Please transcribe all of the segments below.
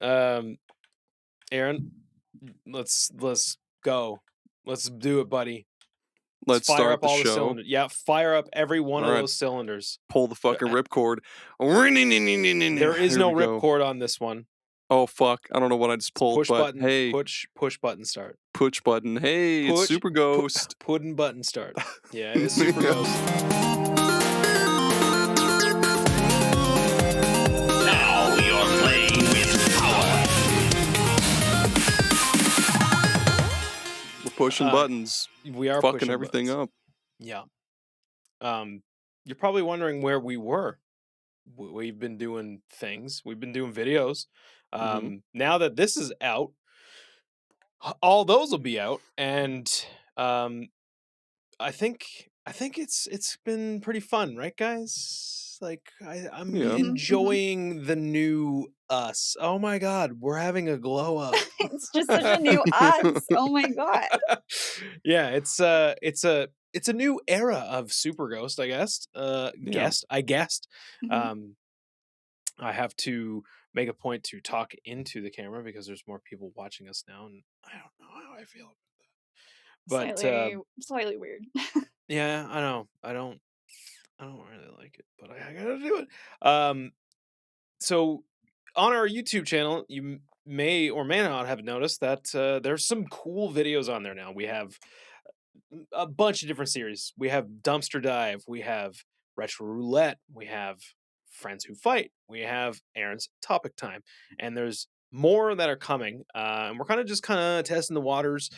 Aaron, let's go. Let's do it, buddy. Let's fire start up all the the show. cylinders. Yeah, fire up every one of All right. those cylinders. Pull the fucking ripcord. There is no ripcord on this one. Oh fuck! I don't know what I just pulled. Push but button. Hey, push button start. push button. Hey, it's Super Ghost. Pudding button start. Yeah, it is Super Ghost. Now you're playing with power. We're pushing buttons. We are fucking pushing everything buttons. up. Yeah. You're probably wondering where we were. We've been doing things. We've been doing videos. Now that this is out, all those will be out, and I think it's been pretty fun, right, guys? Like I'm enjoying the new us. Oh my god, we're having a glow up. It's just such a new us. Oh my god. Yeah, it's a new era of Super Ghost, I guess. I guessed. I have to make a point to talk into the camera because there's more people watching us now, and I don't know how I feel about that. But slightly weird. Yeah, I know. I don't really like it, but I gotta do it. So on our YouTube channel, you may or may not have noticed that there's some cool videos on there now. We have a bunch of different series. We have Dumpster Dive, we have Retro Roulette, we have Friends Who Fight, we have Aaron's Topic Time, and there's more that are coming. And we're kind of testing the waters.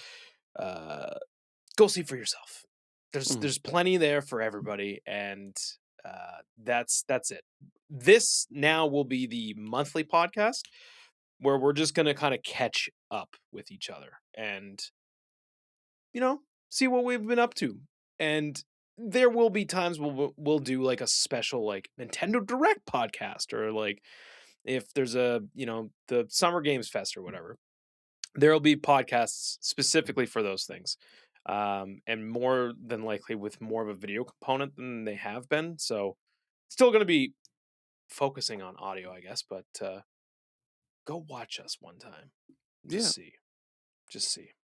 Go see for yourself. There's plenty there for everybody, and that's it. This now will be the monthly podcast where we're just gonna kind of catch up with each other and see what we've been up to. And there will be times we'll do like a special like Nintendo Direct podcast, or like if there's a the Summer Games Fest or whatever, there'll be podcasts specifically for those things. And more than likely with more of a video component than they have been. So still going to be focusing on audio, I guess, but go watch us one time. Just see.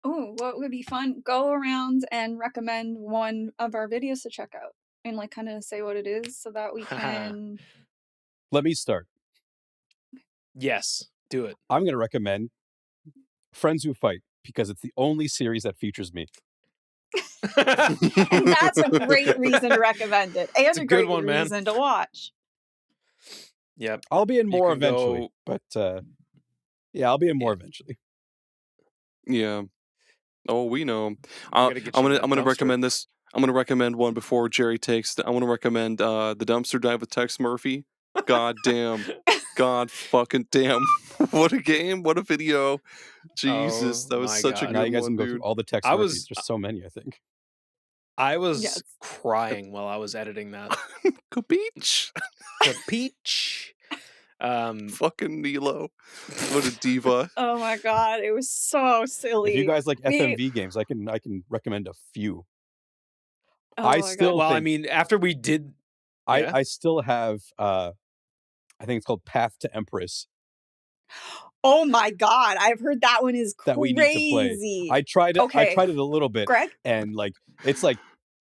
Oh, what would be fun? Go around and recommend one of our videos to check out and like kind of say what it is so that we can. Let me start. Yes, do it. I'm going to recommend Friends Who Fight because it's the only series that features me. And that's a great reason to recommend it. And it's a great good one, reason to watch. Yep. I'll be in more eventually. But I'll be in more eventually. Yeah. Oh, we know. I'm gonna recommend this. I'm gonna recommend one before Jerry takes. I want to recommend the Dumpster Dive with Tex Murphy. God damn. God fucking damn. What a game. What a video. Jesus. That was such a good now you guys one, can go dude. through all the Tex Murphys. There's so many, I think. I was crying while I was editing that. Capeach. Fucking Nilo. What a diva. Oh my god, it was so silly. If you guys like FMV games, I can recommend a few. Oh I still I mean, after we did I still have I think it's called Path to Empress. Oh my god, I've heard that one is crazy. That we need to play. I tried it a little bit. Greg? And like it's like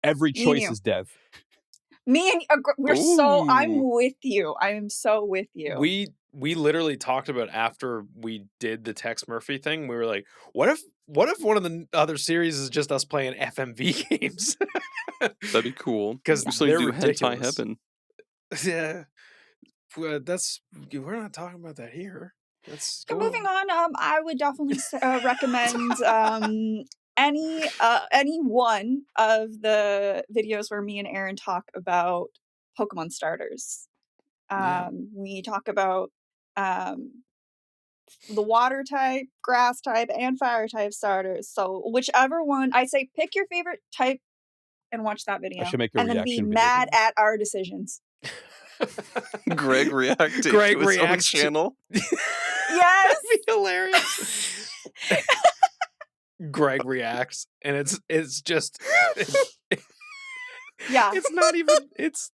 every choice is death. Me and I'm with you. I am so with you. We literally talked about after we did the Tex Murphy thing. We were like, what if one of the other series is just us playing FMV games? That'd be cool. Because they're do hentai heaven. Yeah, we're not talking about that here. So moving on, I would definitely recommend any one of the videos where me and Aaron talk about Pokemon starters. We talk about the water type, grass type, and fire type starters. So whichever one, I say pick your favorite type and watch that video. I should make a and then be mad at our decisions. Greg reacts to his own channel. Yes, that'd be hilarious. Greg reacts, and it's just yeah. It's not even it's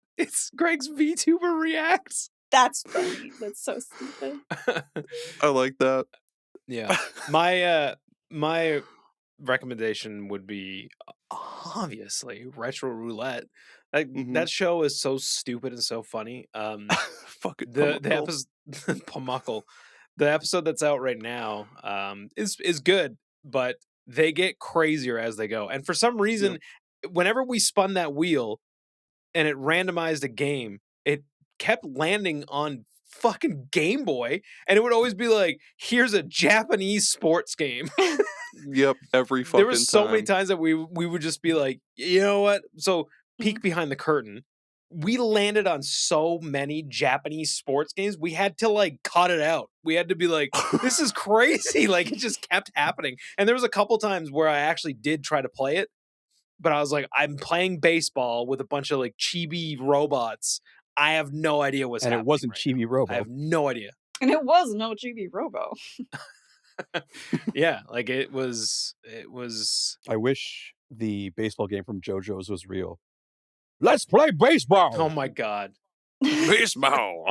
Greg's VTuber reacts. That's funny. That's so stupid. I like that. Yeah. My recommendation would be obviously Retro Roulette. Like that show is so stupid and so funny. Fucking The Pumuckle. episode Pumuckle, the episode that's out right now is good, but they get crazier as they go. And for some reason, whenever we spun that wheel and it randomized a game, it kept landing on fucking Game Boy, and it would always be like, here's a Japanese sports game. Yep, every fucking time. There were so many times that we would just be like, you know what? So peek behind the curtain. We landed on so many Japanese sports games. We had to like cut it out. We had to be like, this is crazy. Like it just kept happening. And there was a couple times where I actually did try to play it, but I was like, I'm playing baseball with a bunch of like chibi robots. I have no idea what's happening. And it wasn't Chibi Robo. I have no idea. And it was no GB Robo. Yeah, like it was. I wish the baseball game from JoJo's was real. Let's play baseball. Oh my god, baseball.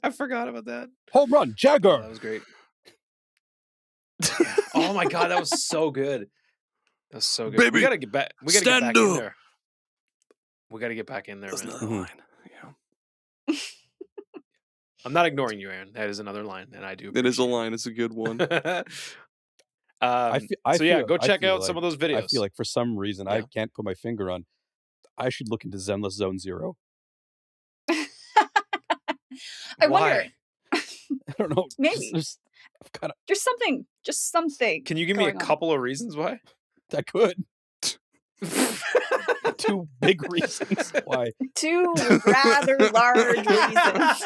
I forgot about that. Home run, Jagger. Oh, that was great. Oh my god, that was so good. That was so good. Baby, we gotta get back. We gotta get back stand in up. there. We gotta get back in there, That's man. another line. Yeah. I'm not ignoring you, Aaron. That is another line, and I do. It is a appreciate line. It's a good one. I So yeah, feel- go I check feel out some like- of those videos. I feel like for some reason I Yeah. can't put my finger on. I should look into Zenless Zone Zero. I Why? wonder. I don't know. Maybe. I've kind of. There's something, just something. Can you give me a going on. couple of reasons why? I could. 2 big reasons why. 2 rather large reasons.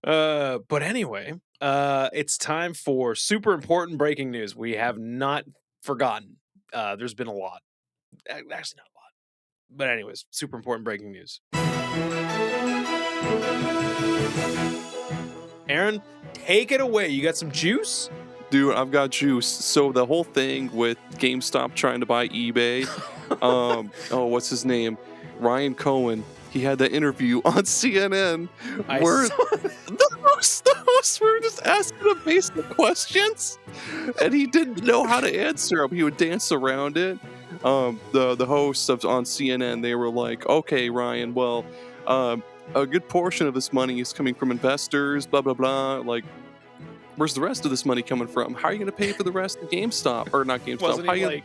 But anyway, it's time for super important breaking news. We have not forgotten. There's been a lot. Actually, not a lot. But anyways, super important breaking news. Aaron, take it away. You got some juice? Dude, I've got juice. So the whole thing with GameStop trying to buy eBay, what's his name? Ryan Cohen. He had that interview on CNN where the hosts were just asking him basic questions, and he didn't know how to answer them. He would dance around it. The hosts on CNN, they were like, "Okay, Ryan, well, a good portion of this money is coming from investors, blah blah blah. Like, where's the rest of this money coming from? How are you going to pay for the rest of GameStop or not GameStop?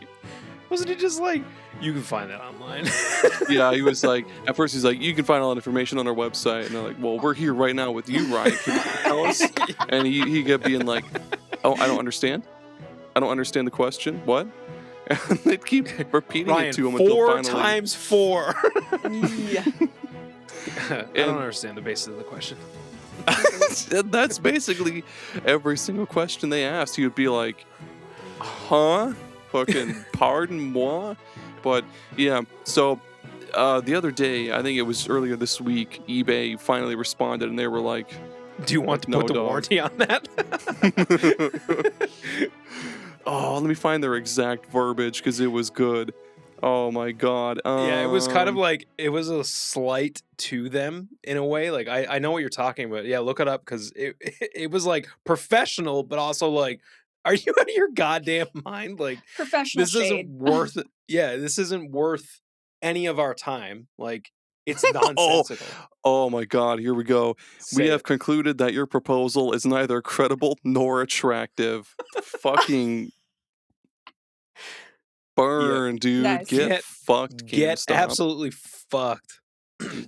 Wasn't he just like, you can find that online? Yeah, he was like, at first he's like, you can find all that information on our website. And they're like, well, we're here right now with you, Ryan. Can you tell us? And he kept being like, oh, I don't understand. I don't understand the question. What? And they'd keep repeating Ryan, it to him until 4 finally. times 4. Yeah. I don't understand the basis of the question. That's basically every single question they asked. He would be like, huh? Fucking pardon moi? But yeah, so the other day, I think it was earlier this week, eBay finally responded and they were like, do you want to no, put the dog. warranty on that? Oh, let me find their exact verbiage because it was good. Oh my god. Yeah, it was kind of like, it was a slight to them in a way. Like, I know what you're talking about. Yeah, look it up because it was like professional, but also like, are you out of your goddamn mind? Like, Professional this shade. isn't worth it. Yeah, this isn't worth any of our time. Like, it's nonsensical. Oh my god, here we go. We have concluded that your proposal is neither credible nor attractive. Fucking burn, dude. Nice. Get fucked, Get GameStop. absolutely fucked.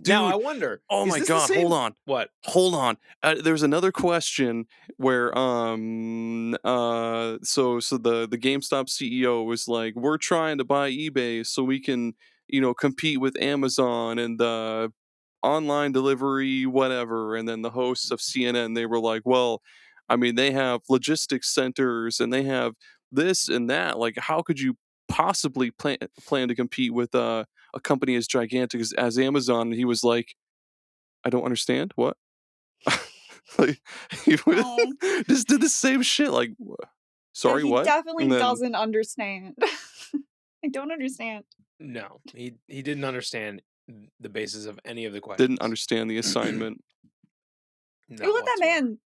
Now I wonder. Oh is my this the god, same- hold on. What? Hold on. There's another question where so the GameStop CEO was like, "We're trying to buy eBay so we can, compete with Amazon and the online delivery whatever." And then the hosts of CNN, they were like, "Well, I mean, they have logistics centers and they have this and that. Like, how could you possibly plan to compete with a company as gigantic as Amazon?" And he was like, I don't understand. What? Like, he just did the same shit. Like, sorry, he what? definitely And then- doesn't understand. I don't understand. No, he didn't understand the basis of any of the questions. Didn't understand the assignment. Who let that man?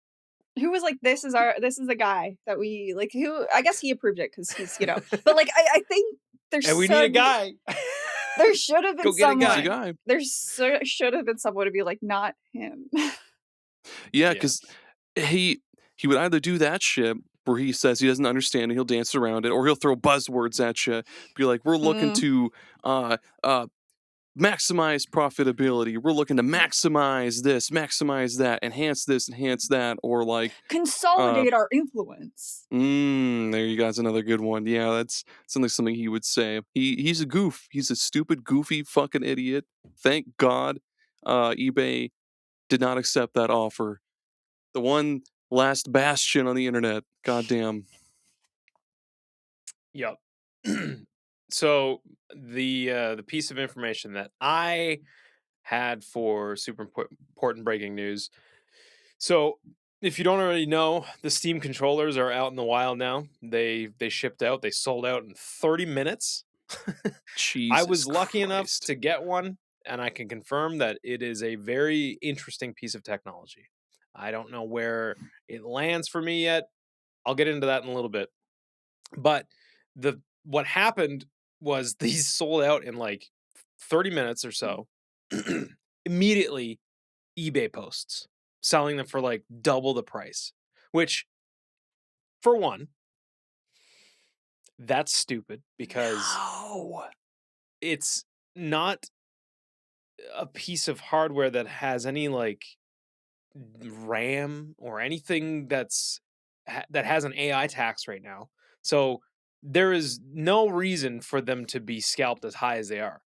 Who was like, this is the guy that we like? Who? I guess he approved it because he's But like, I think there's and we need a guy. There should have been Go get a someone. guy. There should have been someone to be like, not him. Yeah, because he would either do that shit where he says he doesn't understand and he'll dance around it, or he'll throw buzzwords at you, be like, "We're looking to maximize profitability. We're looking to maximize this, maximize that, enhance this, enhance that," or like consolidate our influence. There you go. That's another good one. Yeah, that's something he would say. He's a goof. He's a stupid, goofy, fucking idiot. Thank God, eBay did not accept that offer. The one last bastion on the internet. Goddamn. Yep. So the piece of information that I had for super important breaking news. So if you don't already know, the Steam controllers are out in the wild now. They shipped out. They sold out in 30 minutes. I was lucky enough to get one, and I can confirm that it is a very interesting piece of technology. I don't know where it lands for me yet. I'll get into that in a little bit. But what happened was these sold out in like 30 minutes or so. Immediately, eBay posts selling them for like double the price, which, for one, that's stupid because it's not a piece of hardware that has any like RAM or anything that has an AI tax right now. So there is no reason for them to be scalped as high as they are.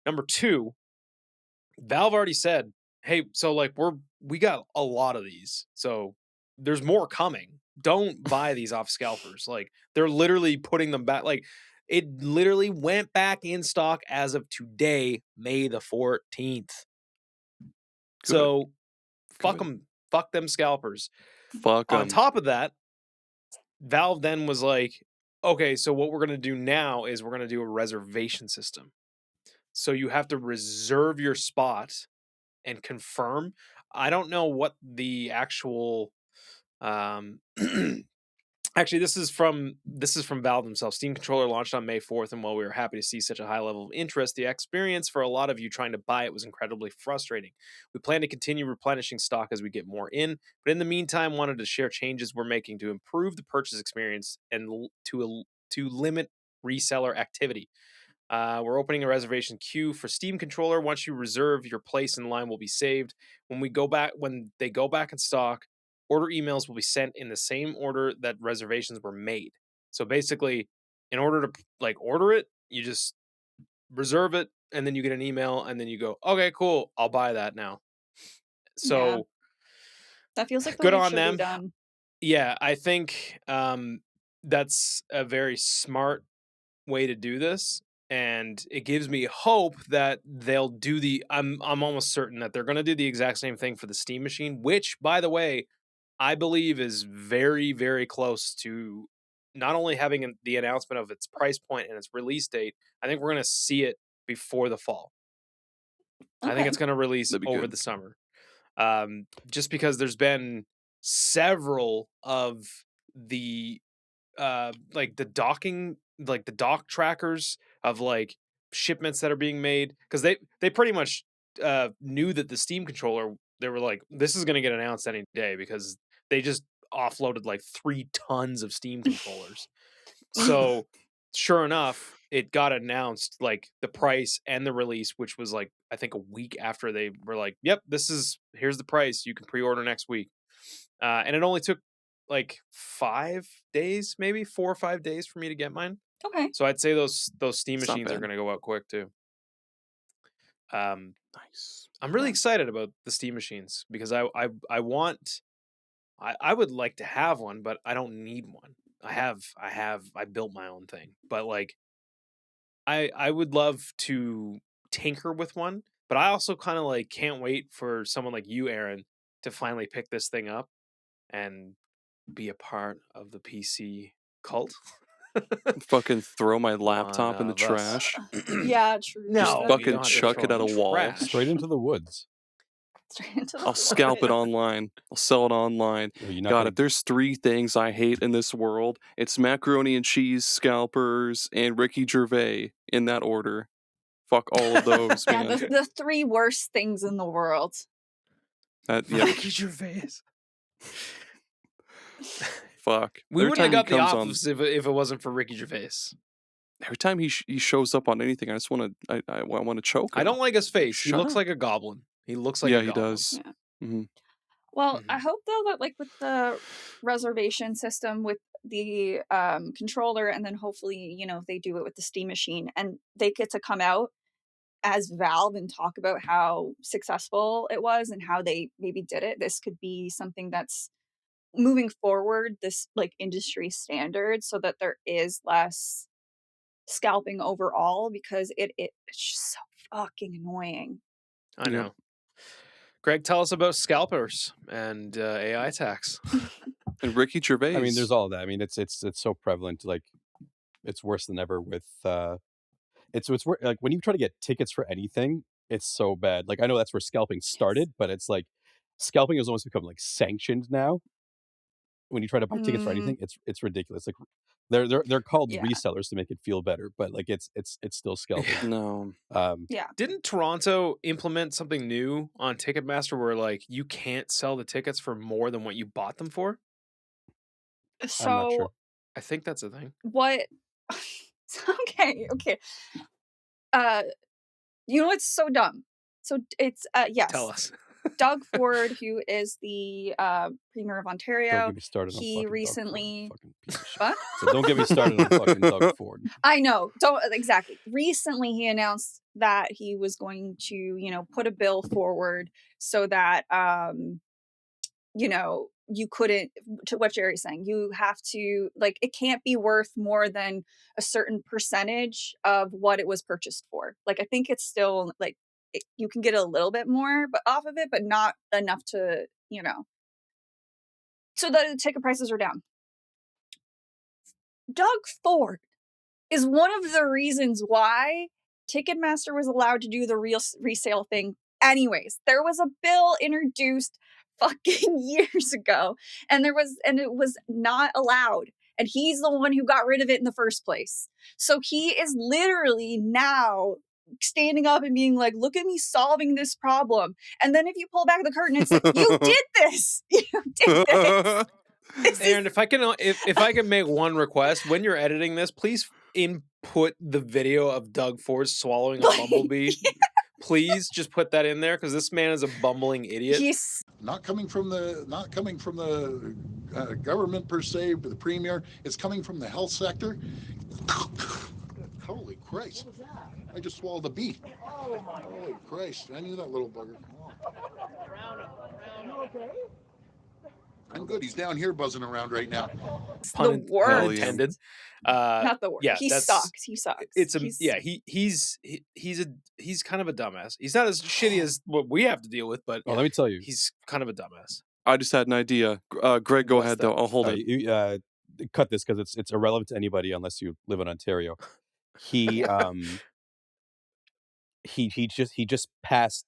Number two, Valve already said, hey, so like we got a lot of these, so there's more coming. Don't buy these off scalpers. Like, they're literally putting them back. Like, it literally went back in stock as of today, May the 14th. So fuck them. Fuck them scalpers. Fuck them. On top of that, Valve then was like, okay, so what we're going to do now is we're going to do a reservation system. So you have to reserve your spot and confirm. I don't know what the actual actually, this is from Valve themselves. Steam controller launched on May 4th, and while we were happy to see such a high level of interest, the experience for a lot of you trying to buy it was incredibly frustrating. We plan to continue replenishing stock as we get more in, but in the meantime, wanted to share changes we're making to improve the purchase experience and to limit reseller activity. We're opening a reservation queue for Steam controller. Once you reserve, your place in line will be saved. When they go back in stock, order emails will be sent in the same order that reservations were made. So basically, in order to like order it, you just reserve it, and then you get an email, and then you go, okay, cool, I'll buy that now. So that feels like the good way it on should them. be done. Yeah, I think that's a very smart way to do this. And it gives me hope that they'll do I'm almost certain that they're going to do the exact same thing for the Steam machine, which, by the way, I believe is very, very close to not only having the announcement of its price point and its release date. I think we're going to see it before the fall. Okay. I think it's going to release over the summer. Just because there's been several of the like the docking, like the dock trackers of like shipments that are being made, because they pretty much knew that the Steam controller, they were like, this is going to get announced any day, because they just offloaded like 3 tons of Steam controllers. So sure enough, it got announced, like the price and the release, which was like, I think a week after they were like, yep, here's the price, you can pre-order next week. And it only took like 5 days, maybe 4 or 5 days for me to get mine. Okay. So I'd say those Steam machines are going to go out quick too. Nice. I'm really excited about the Steam machines, because I would like to have one, but I don't need one. I built my own thing, but like I would love to tinker with one, but I also kind of like can't wait for someone like you, Aaron, to finally pick this thing up and be a part of the PC cult. Fucking throw my One laptop in the of us. trash. Yeah, true. Just No, you fucking don't have to chuck throw it it at a in wall. trash. Straight into the woods. Straight into the I'll scalp it woods. online. I'll sell it online. You're not God, gonna- if there's 3 things I hate in this world, it's macaroni and cheese, scalpers, and Ricky Gervais in that order. Fuck all of those, Yeah, man. the 3 worst things in the world. Yeah. Ricky Gervais. Fuck. We Every wouldn't have time he got the comes on, office if it wasn't for Ricky Gervais. every time he shows up on anything, I just want to I want to choke him. I don't like his face. He Shut looks up. like a goblin. He looks like Yeah, a he goblin. does. Yeah. Mhm. Well, I hope though that like with the reservation system with the controller, and then hopefully, you know, if they do it with the Steam machine and they get to come out as Valve and talk about how successful it was and how they maybe did it, this could be something that's moving forward, this like industry standard, so that there is less scalping overall, because it's just so fucking annoying. I know. Greg, tell us about scalpers and AI tax. And Ricky Gervais. I mean, there's all of that. I mean, it's so prevalent. Like, it's worse than ever with. It's like when you try to get tickets for anything, it's so bad. Like, I know that's where scalping started, but it's like scalping has almost become like sanctioned now. When you try to buy tickets for anything, it's ridiculous. Like, they're called resellers to make it feel better, but like it's still scalping. No. Yeah. Didn't Toronto implement something new on Ticketmaster where like you can't sell the tickets for more than what you bought them for? So I'm not sure. I think that's a thing. What? Okay. You know what's so dumb? So it's yes. Tell us. Doug Ford, who is the Premier of Don't Ontario, get me started on he fucking recently. Doug Ford, fucking piece of shit. What? So don't get me started on fucking Doug Ford. I know. Don't exactly. Recently, he announced that he was going to, you know, put a bill forward so that, you know, you couldn't. To what Jerry's saying, you have to like it can't be worth more than a certain percentage of what it was purchased for. Like I think it's still like you can get a little bit more, but off of it, but not enough to, you know, so that the ticket prices are down. Doug Ford is one of the reasons why Ticketmaster was allowed to do the resale thing anyways. There was a bill introduced fucking years ago, and it was not allowed. And he's the one who got rid of it in the first place. So he is literally now standing up and being like, look at me solving this problem. And then if you pull back the curtain, it's like, you did this. You did this. Aaron, if I can make one request, when you're editing this, please input the video of Doug Ford swallowing a bumblebee. Please just put that in there because this man is a bumbling idiot. He's not coming from the government per se, but the premier. It's coming from the health sector. Holy Christ! I just swallowed a bee. Oh my! Holy Christ! I knew that little bugger. You okay? I'm good. He's down here buzzing around right now. Pun intended. Not the worst. Yeah, he sucks. He sucks. He's kind of a dumbass. He's not as shitty as what we have to deal with, but let me tell you, he's kind of a dumbass. I just had an idea. Greg, go ahead though. I'll hold it. Cut this because it's irrelevant to anybody unless you live in Ontario. He he just passed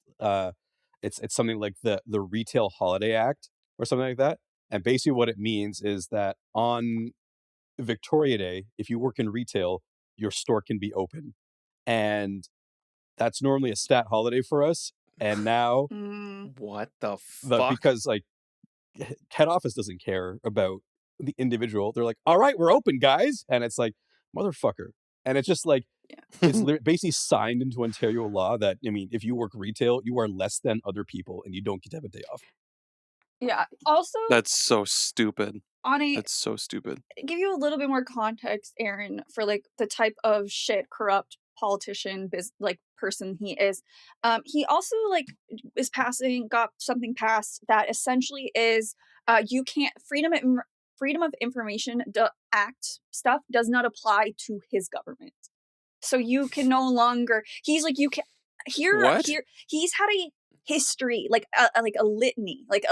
it's something like the Retail Holiday Act or something like that. And basically what it means is that on Victoria Day, if you work in retail, your store can be open. And that's normally a stat holiday for us. And now what the fuck? Because like head office doesn't care about the individual. They're like, all right, we're open, guys. And it's like, motherfucker. And it's just like, it's basically signed into Ontario law that, I mean, if you work retail, you are less than other people and you don't get to have a day off. Yeah. Also, that's so stupid. That's so stupid. Give you a little bit more context, Aaron, for like the type of shit corrupt politician person he is. He also like got something passed that essentially is you can't Freedom of Information Act stuff does not apply to his government. So you can no longer. He's like you can here. He's had a history like a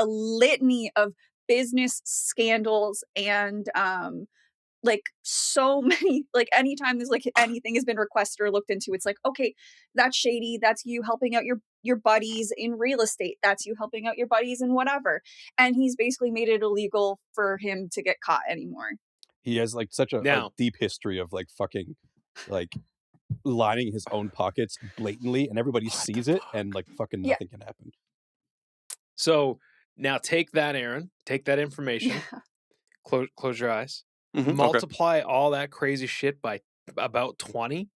litany of business scandals and like so many, like anytime there's like anything has been requested or looked into, it's like, okay, that's shady. That's you helping out your buddies in real estate. That's you helping out your buddies in whatever. And he's basically made it illegal for him to get caught anymore. He has like such a deep history of like fucking like lining his own pockets blatantly, and everybody sees it, and like fucking nothing can happen. So now take that, Aaron. Take that information. Close your eyes. Multiply all that crazy shit by about 20.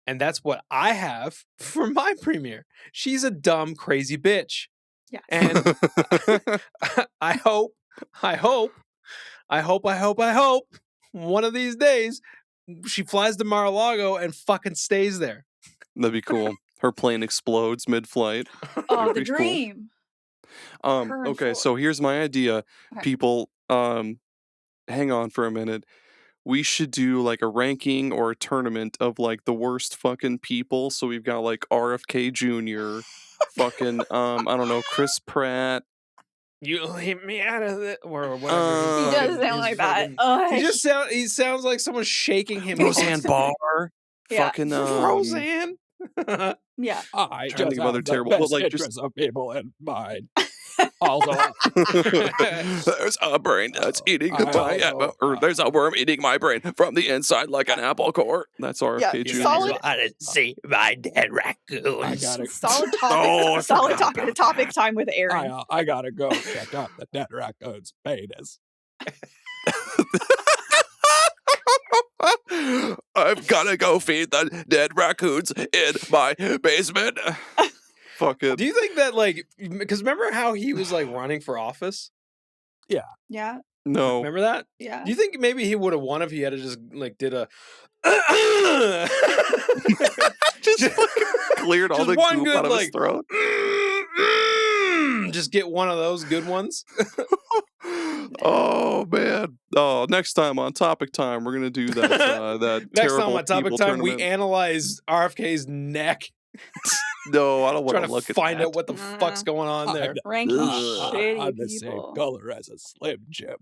And that's what I have for my premiere. She's a dumb, crazy bitch. Yeah. And I hope one of these days she flies to Mar-a-Lago and fucking stays there. That'd be cool. Her plane explodes mid-flight. Oh, the dream. Cool. Okay, so here's my idea. Okay. People, hang on for a minute. We should do like a ranking or a tournament of like the worst fucking people. So we've got like RFK Jr., fucking I don't know, Chris Pratt. You hit me out of it, or whatever. He does sound like that. He sounds like someone shaking him. Roseanne Barr. Yeah. Fucking Roseanne. Yeah. I trying to think of other terrible, but like just of people in mind. Also, there's a brain that's eating or there's a worm eating my brain from the inside like an apple core. That's RFK Jr. Solid. I didn't see my dead raccoons. Solid topic. Solid topic time with Aaron. I gotta go check out the dead raccoon's penis. I've gotta go feed the dead raccoons in my basement. Fuck it. Do you think that, like, because remember how he was like running for office? Yeah. Yeah. No. Remember that? Yeah. Do you think maybe he would have won if he had just like did a just fucking cleared all the goop out of his throat? Just get one of those good ones. Oh man! Oh, next time on Topic Time, we're gonna do that. That next terrible time on Topic Time, tournament. we analyze RFK's neck. No, I don't want to look at that. Find out what the fuck's going on there. Ranking shitty I'm the people. same color as a Slim Jim.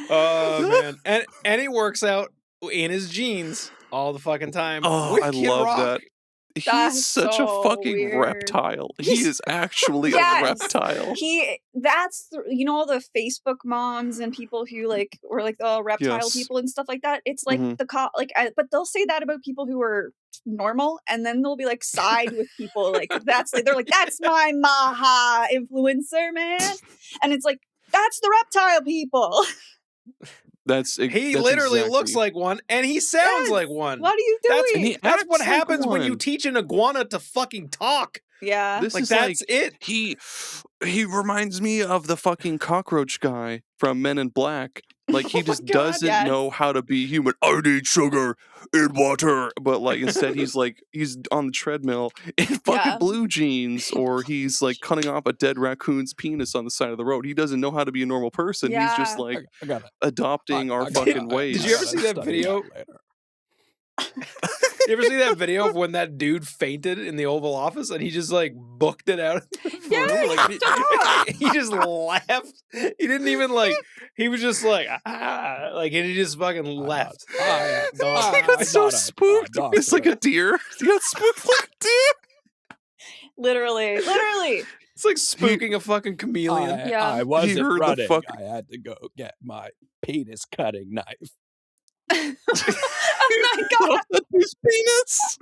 Oh man, and he works out in his jeans all the fucking time. Oh, I love that. He's such a fucking weird. reptile. He is actually a reptile. That's all the Facebook moms and people who like were like the reptile people and stuff like that. It's like but they'll say that about people who are normal, and then they'll be like side with people like they're like, that's my Maha influencer, man, and it's like, that's the reptile people. He literally looks like one, and he sounds like one. What are you doing? That's what happens when you teach an iguana to fucking talk. Yeah, that's it. He reminds me of the fucking cockroach guy from Men in Black. Like he just doesn't know how to be human. I need sugar in water, but like instead he's on the treadmill in fucking blue jeans, or he's like cutting off a dead raccoon's penis on the side of the road. He doesn't know how to be a normal person. He's just like adopting our fucking ways. Did you ever see that video? You ever see that video of when that dude fainted in the Oval Office and he just like booked it out? He just laughed. He didn't even like. He was just like, and he just fucking left. He got so spooked. It's like a deer. He got spooked like a deer. Literally. It's like spooking a fucking chameleon. I wasn't running. I had to go get my penis cutting knife. Oh my god! His penis.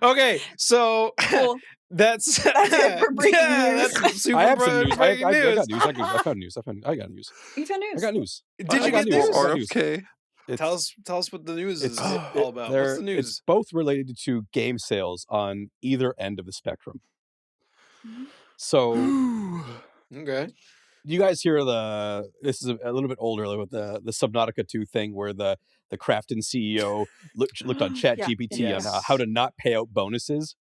Okay, so cool. That's it for breaking news. That's super I have some news. I got news. news. I found news. I got news. You found news. I got news. Did you get news? RFK. Tell us what the news is all about. What's the news? It's both related to game sales on either end of the spectrum. So, okay. Do you guys hear this is a little bit older with the Subnautica 2 thing where the Crafton CEO looked on ChatGPT on how to not pay out bonuses,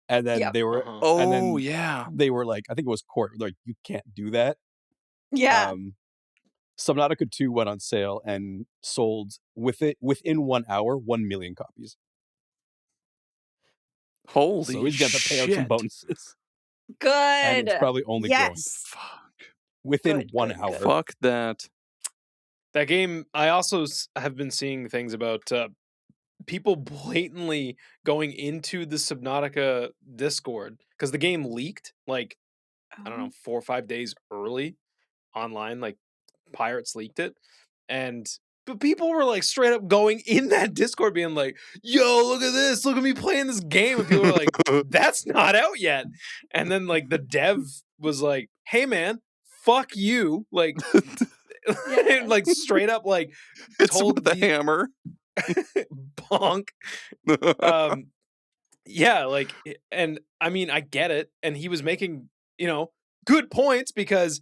and then they were they were like, I think it was court, like, you can't do that. Subnautica 2 went on sale and sold within 1 hour 1 million copies. Holy so he's got to pay out some bonuses. and it's Good. probably only growing. Yes. Fuck. Within Good, 1 good, hour. good. Fuck that. That game, I also have been seeing things about people blatantly going into the Subnautica Discord because the game leaked like, I don't know, 4 or 5 days early online. Like, pirates leaked it. But people were like straight up going in that Discord being like, yo, look at this. Look at me playing this game. And people were like, that's not out yet. And then like the dev was like, hey man, fuck you. Like, Yeah. like straight up like It's told with a hammer. bonk. Yeah, like, and I mean, I get it. And he was making, good points because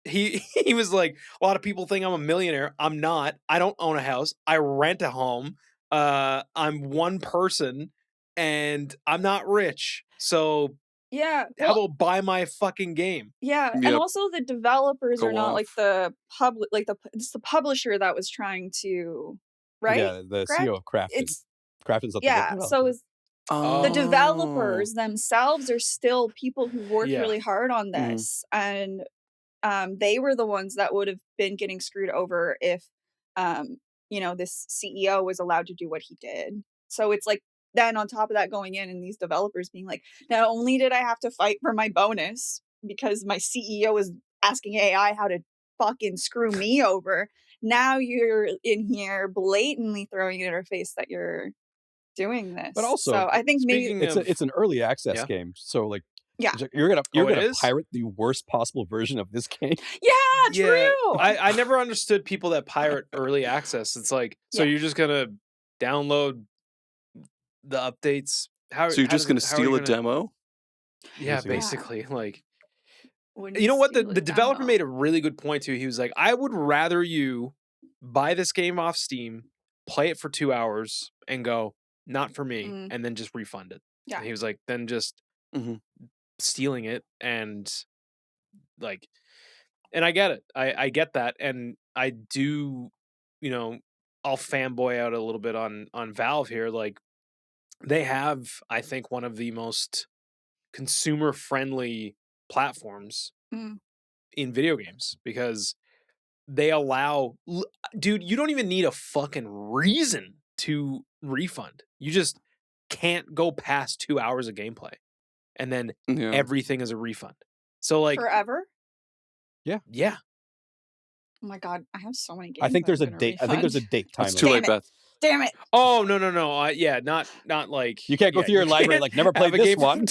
he was like, a lot of people think I'm a millionaire. I'm not. I don't own a house. I rent a home. I'm one person and I'm not rich. So Yeah. how Well, about buy my fucking game? yeah, and Yep. also the developers Go are not like off. the public, like it's the publisher that was trying to, right? Yeah, the Greg? CEO of Crafton. It's Crafton's not the yeah. So developer. is the Oh. developers themselves are still people who worked Yeah. really hard on this, and they were the ones that would have been getting screwed over if this CEO was allowed to do what he did. So it's like, then on top of that, going in and these developers being like, not only did I have to fight for my bonus because my CEO is asking AI how to fucking screw me over, now you're in here blatantly throwing it in our face that you're doing this. But also, so I think maybe speaking it's an early access Yeah. game, so like yeah, you're Oh, it gonna is? pirate the worst possible version of this game. yeah, true. I never understood people that pirate early access. It's like, so Yeah. you're just gonna download the updates. So you're just gonna steal a demo? Yeah, Basically. basically. Like, When you know what? The steal a developer demo. made a really good point too. He was like, I would rather you buy this game off Steam, play it for 2 hours, and go, not for me, Mm. and then just refund it. Yeah. And he was like, then just Mhm. stealing it and like, and I get it. I get that. And I do, I'll fanboy out a little bit on Valve here. Like, they have, I think, one of the most consumer friendly platforms Mm. in video games because they allow, dude, you don't even need a fucking reason to refund. You just can't go past 2 hours of gameplay, and then Yeah. everything is a refund. So like, Forever? yeah, Oh my god, I have so many games. I think that there's a I'm gonna date. I think there's a refund. date time It's limit. too Damn late, it. Beth. Damn it. Oh no, yeah, not like You can't go through your library can't like never have played a this game for- one.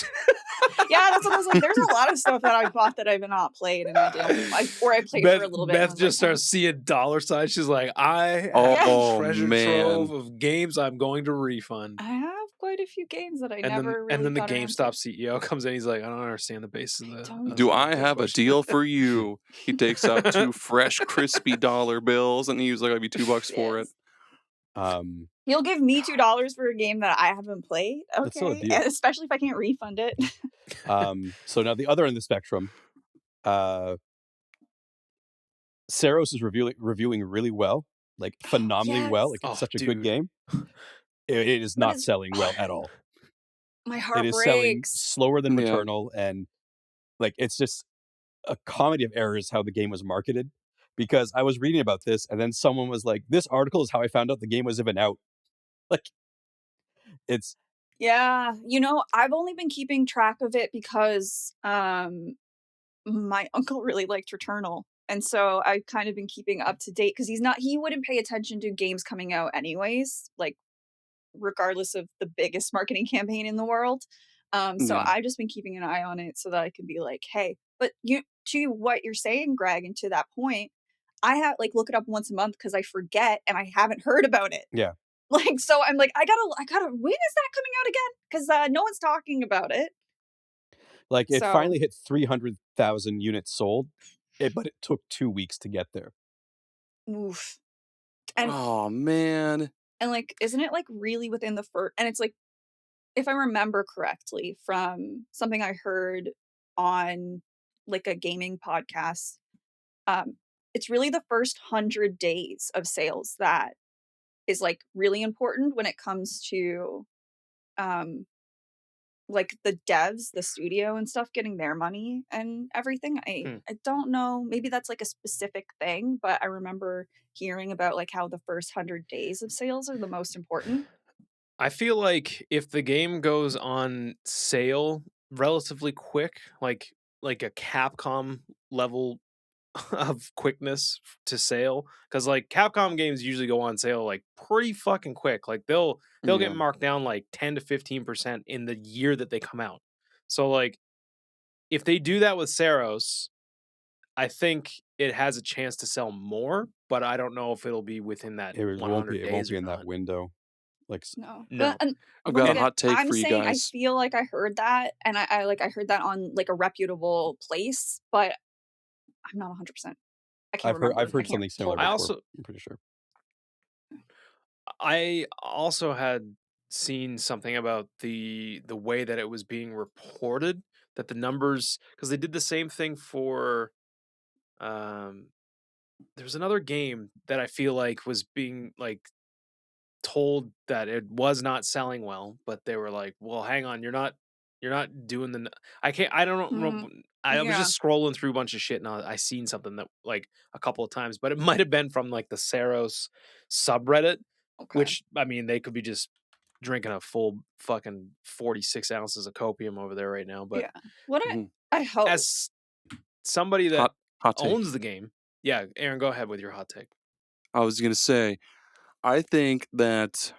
Yeah, that's what I was like. There's a lot of stuff that I bought that I've not played, and I played Beth, for a little bit. and I Beth was just like, starts seeing dollar signs. She's like, I have Oh, a treasure man. trove of games I'm going to refund. I have quite a few games that I And never really then the got around to. GameStop CEO comes in. He's like, I don't understand the basis of the. don't Do of I the have a question." deal for you? He takes out 2 fresh, crispy dollar bills, and he's like, "I'll give you $2 for it." Yes. He'll give me $2 for a game that I haven't played. That's still a Okay, deal. and especially if I can't refund it. So now the other end of the spectrum, Saros is reviewing really well, like phenomenally well. Yes. Like it's Oh, such a good dude. game. It is But not it's- selling well at all. My heart It is selling breaks. slower than Yeah. Returnal, and like it's just a comedy of errors how the game was marketed. Because I was reading about this, and then someone was like, "This article is how I found out the game was even out." Like, it's Yeah, I've only been keeping track of it because my uncle really liked Returnal. And so I've kind of been keeping up to date because he wouldn't pay attention to games coming out anyways, like regardless of the biggest marketing campaign in the world. So Yeah. I've just been keeping an eye on it so that I can be like, hey, but to what you're saying, Greg, and to that point, I have look it up once a month because I forget and I haven't heard about it. Yeah. So I'm like, I gotta, when is that coming out again? Because no one's talking about it. like it So- finally hit 300,000 units sold, but it took 2 weeks to get there. Oof. And Oh man. And isn't it really within the first? And it's if I remember correctly from something I heard on a gaming podcast, it's really the first 100 days of sales that is really important when it comes to like the devs, the studio and stuff getting their money and everything. I don't know, maybe that's like a specific thing, but I remember hearing about like how the first 100 days of sales are the most important. I feel like if the game goes on sale relatively quick, like a Capcom level of quickness to sale, because like Capcom games usually go on sale like pretty fucking quick. Like they'll get Yeah. marked down like 10 to 15% in the year that they come out. So like if they do that with Saros, I think it has a chance to sell more, but I don't know if it'll be within that It won't 100 be. It won't days be or in that not. window. Like No. But No. and I've once got a again, hot take I'm for you saying I guys. feel like I heard that and I heard that on like a reputable place, but I'm not 100%. I can't remember. I've I heard can't something similar I total that. before. also I'm pretty sure. I also had seen something about the way that it was being reported, that the numbers, because they did the same thing for um there was another game that I feel like was being like told that it was not selling well, but they were like, "Well, hang on, you're not doing the I don't know. Mm, I was yeah. just scrolling through a bunch of shit and I seen something that like a couple of times, but it might have been from like the Saros subreddit, Okay. which I mean, they could be just drinking a full fucking 46 ounces of copium over there right now, but Yeah. What Mhm. I hope. as somebody that Hot take. owns the game, yeah, Aaron, go ahead with your hot take. I was gonna say, I think that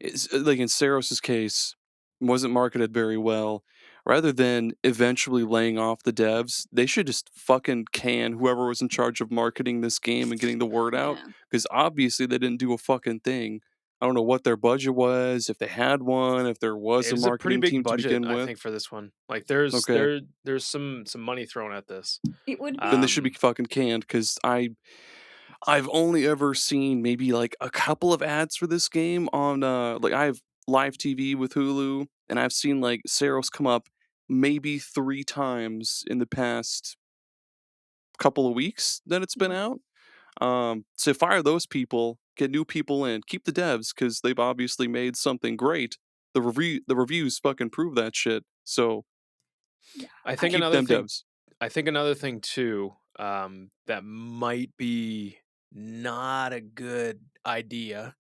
it's like in Saros's case, wasn't marketed very well. Rather than eventually laying off the devs, they should just fucking can whoever was in charge of marketing this game and getting the word out. Yeah. Because obviously they didn't do a fucking thing. I don't know what their budget was, if they had one, if there was It a was a pretty marketing big team to budget, begin I with. think, for this one. Like Okay, there's some money thrown at this. It would then be they should be Um fucking canned. Because I've only ever seen maybe like a couple of ads for this game on like I have live TV with Hulu and I've seen like Saros come up maybe 3 times in the past couple of weeks that it's been mm, out. So fire those people, get new people in, keep the devs cuz they've obviously made something great. The reviews fucking prove that shit. So yeah. I think I keep another them thing devs. too, that might be not a good idea.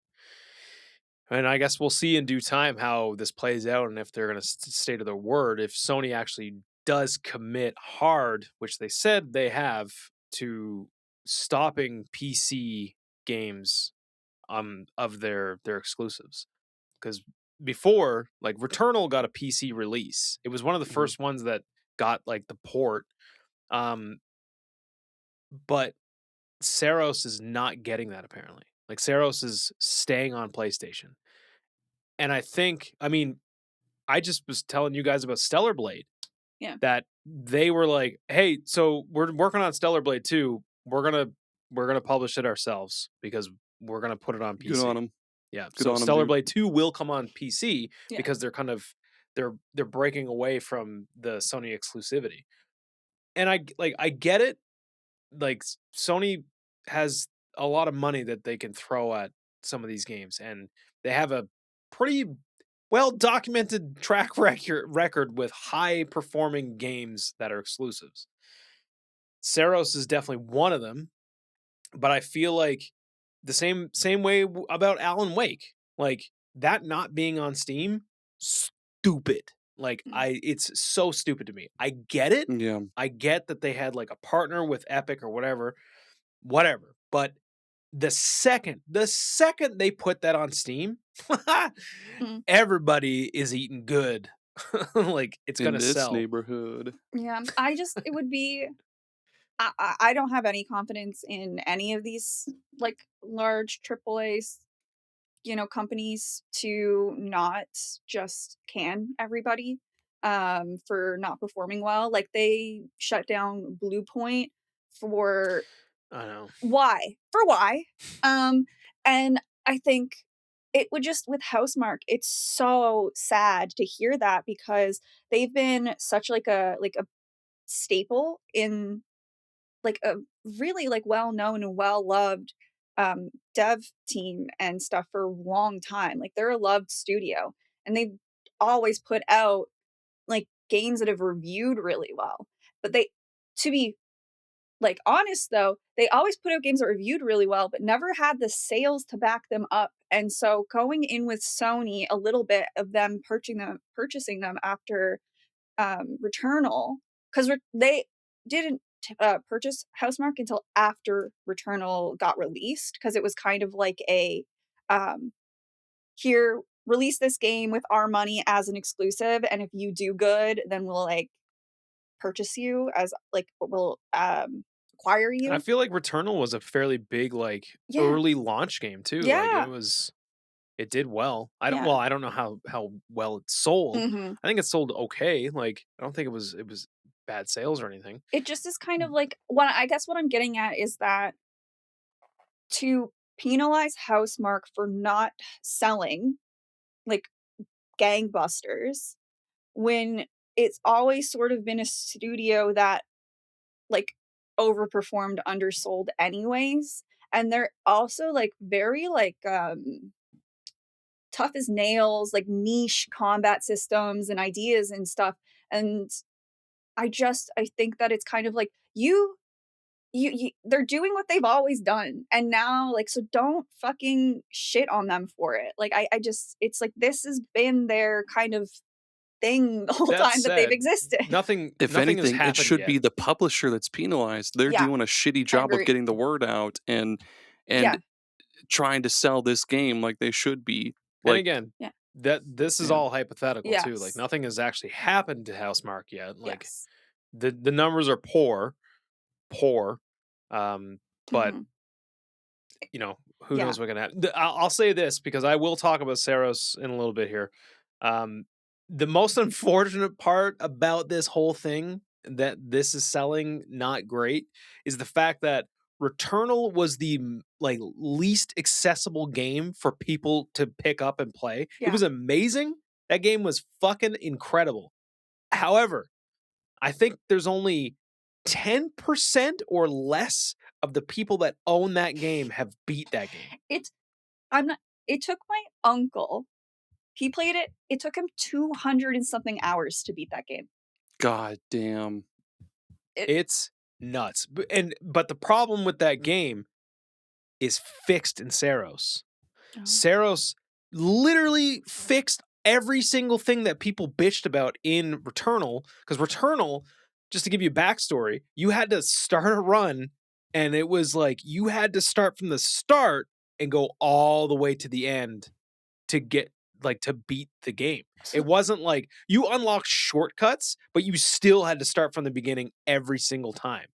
And I guess we'll see in due time how this plays out and if they're going to stay to their word. If Sony actually does commit hard, which they said they have, to stopping PC games of their exclusives. Because before, like Returnal got a PC release. It was one of the Mhm. first ones that got like the port. Um, but Saros is not getting that apparently. Like Saros is staying on PlayStation. And I mean, I just was telling you guys about Stellar Blade. Yeah. That they were like, "Hey, so we're working on Stellar Blade 2. We're gonna publish it ourselves because we're gonna put it on Good on PC." them. Yeah. Good So on them, Stellar dude. Blade 2 will come on PC Yeah. because they're breaking away from the Sony exclusivity. And I get it. Like Sony has a lot of money that they can throw at some of these games and they have a pretty well documented track record with high performing games that are exclusives. Saros is definitely one of them, but I feel like the same way about Alan Wake. Like that not being on Steam, stupid. Like Mm, it's so stupid to me. I get it. Yeah. I get that they had like a partner with Epic or whatever. But the second they put that on Steam, mm. everybody is eating good. Like it's In gonna this sell. neighborhood. Yeah. It would be. I don't have any confidence in any of these like large AAA companies to not just can everybody for not performing well. Like they shut down Blue Point for I know. why. And I think it would just with Housemark, it's so sad to hear that because they've been such like a staple in like a really like well known and well loved dev team and stuff for a long time. Like they're a loved studio and they've always put out like games that have reviewed really well. But to be like honest though, they always put out games that reviewed really well, but never had the sales to back them up. And so going in with Sony, a little bit of them purchasing them after Returnal, because they didn't purchase Housemarque until after Returnal got released, because it was kind of like a here, release this game with our money as an exclusive, and if you do good, then we'll like purchase you as like we'll acquire you. I feel like Returnal was a fairly big like early launch game too. Yeah. Like it did well. I don't know how well it sold. Mm-hmm. I think it sold okay. Like I don't think it was bad sales or anything. It just is kind of like what I'm getting at is that to penalize Housemarque for not selling like gangbusters when it's always sort of been a studio that like overperformed, undersold anyways, and they're also like very like tough as nails, like niche combat systems and ideas and stuff. And I think that it's kind of like you they're doing what they've always done, and now like, so don't fucking shit on them for it. Like I just, it's like this has been their kind of thing the whole time that they've existed. If anything, it should be the publisher that's penalized. They're doing a shitty job of getting the word out and trying to sell this game like they should be. Like, and again, that this is all hypothetical too. Like nothing has actually happened to Housemarque yet. Like the numbers are poor. But you know, who knows what's gonna happen. I'll say this because I will talk about Saros in a little bit here. The most unfortunate part about this whole thing that this is selling not great is the fact that Returnal was the like least accessible game for people to pick up and play. It was amazing. That game was fucking incredible. However, I think there's only 10% or less of the people that own that game have beat that game. It took my uncle, he played it, it took him 200 and something hours to beat that game. God damn. It's nuts. But the problem with that game is fixed in Saros. Saros literally fixed every single thing that people bitched about in Returnal, because Returnal, just to give you a backstory, you had to start a run, and it was like you had to start from the start and go all the way to the end to get like to beat the game. It wasn't like you unlocked shortcuts, but you still had to start from the beginning every single time.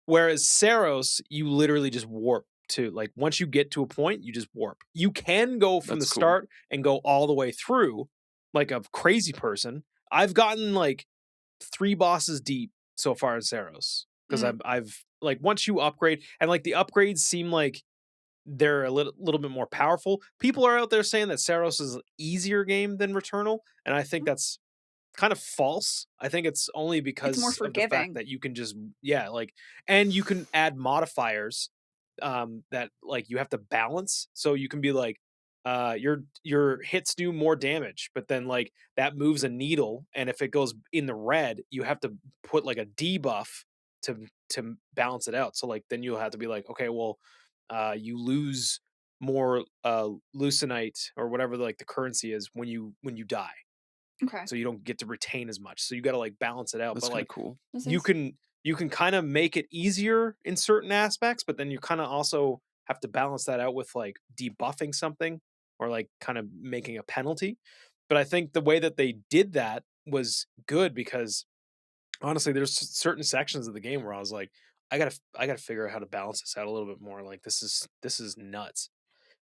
Whereas Saros, you literally just warp to, like, once you get to a point, you just warp. You can go from the start and go all the way through like a crazy person. I've gotten like 3 bosses deep so far in Saros because I've like, once you upgrade, and like the upgrades seem like they're a little bit more powerful. People are out there saying that Saros is an easier game than Returnal, and I think that's kind of false. I think it's only because more of the forgiving. fact that you can just and you can add modifiers that like you have to balance. So you can be like your hits do more damage, but then like that moves a needle, and if it goes in the red, you have to put like a debuff to balance it out. So like then you'll have to be like, okay, well, you lose more leucinite or whatever like the currency is when you die. Okay. So you don't get to retain as much. So you got to like balance it out. That's but like cool. You can kind of make it easier in certain aspects, but then you kind of also have to balance that out with like debuffing something or like kind of making a penalty. But I think the way that they did that was good, because honestly, there's certain sections of the game where I was like, I gotta figure out how to balance this out a little bit more. Like this is nuts.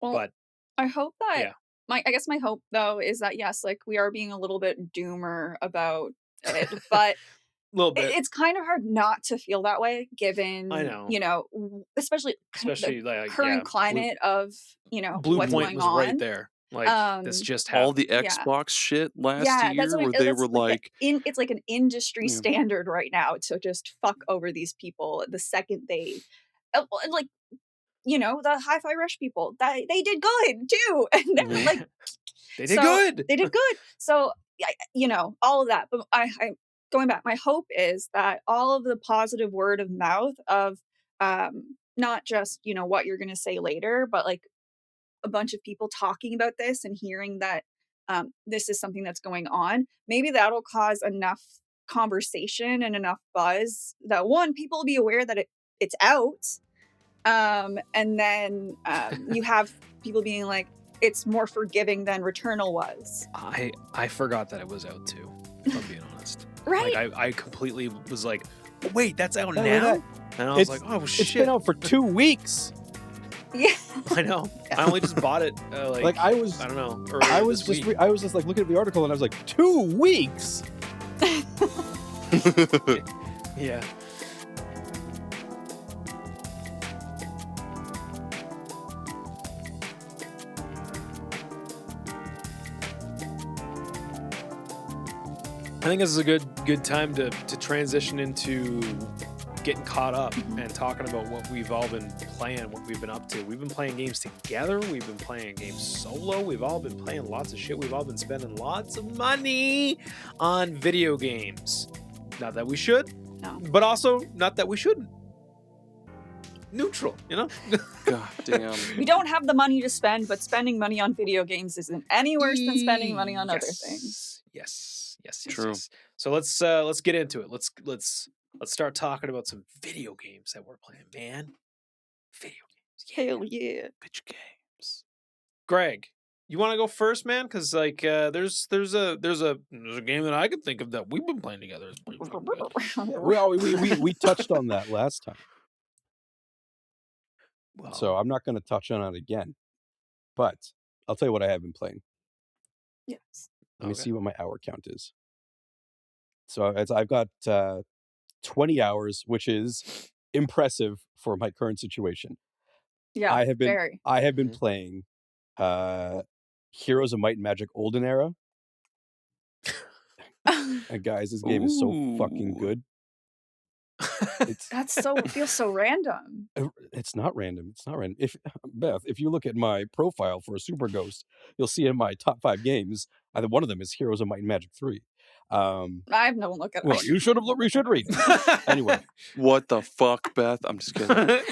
Well, but I hope that I guess my hope though is that yes, like we are being a little bit doomer about it, but a little bit. It's kind of hard not to feel that way, given I know, especially the like current climate of Blue what's Point going was on right there. Like this just happened. All the Xbox shit last year, where they were like, it's like an industry standard right now to just fuck over these people the second they like the Hi-Fi Rush people, that they did good too, and like they did good. They did good. So all of that. But I going back, my hope is that all of the positive word of mouth of not just, what you're going to say later, but like a bunch of people talking about this and hearing that this is something that's going on, maybe that'll cause enough conversation and enough buzz that people will be aware that it's out. And then you have people being like, it's more forgiving than Returnal was. I forgot that it was out too, if I'm being honest. Right. Like I completely was like, wait, that's out now? And I was like, oh shit. It's been out for 2 weeks. Yeah. I know. I only just bought it like I was, I don't know. I was just like looking at the article and I was like, 2 weeks. Yeah. I think this is a good time to transition into getting caught up and talking about what we've all been playing, what we've been up to. We've been playing games together. We've been playing games solo. We've all been playing lots of shit. We've all been spending lots of money on video games. Not that we should, but also not that we shouldn't. Neutral, God damn. We don't have the money to spend, but spending money on video games isn't any worse than spending money on other things. Yes. True. Yes. So let's get into it. Let's start talking about some video games that we're playing, man. Video games. Hell yeah. Bitch games. Greg, you want to go first, man? Because like there's a game that I could think of that we've been playing together. It's pretty fucking good. We touched on that last time. Well, So I'm not going to touch on it again. But I'll tell you what I have been playing. Yes. Let me see what my hour count is. So I've got 20 hours, which is impressive for my current situation. Yeah, I have been very. playing Heroes of Might and Magic Olden era. And guys, this game is so fucking good. It feels so random. It's not random. If Beth, if you look at my profile for a Super Ghost, you'll see in my top 5 games, either one of them is Heroes of Might and Magic 3. I have no look at it. Well, you should read. Anyway, what the fuck, Beth? I'm just kidding.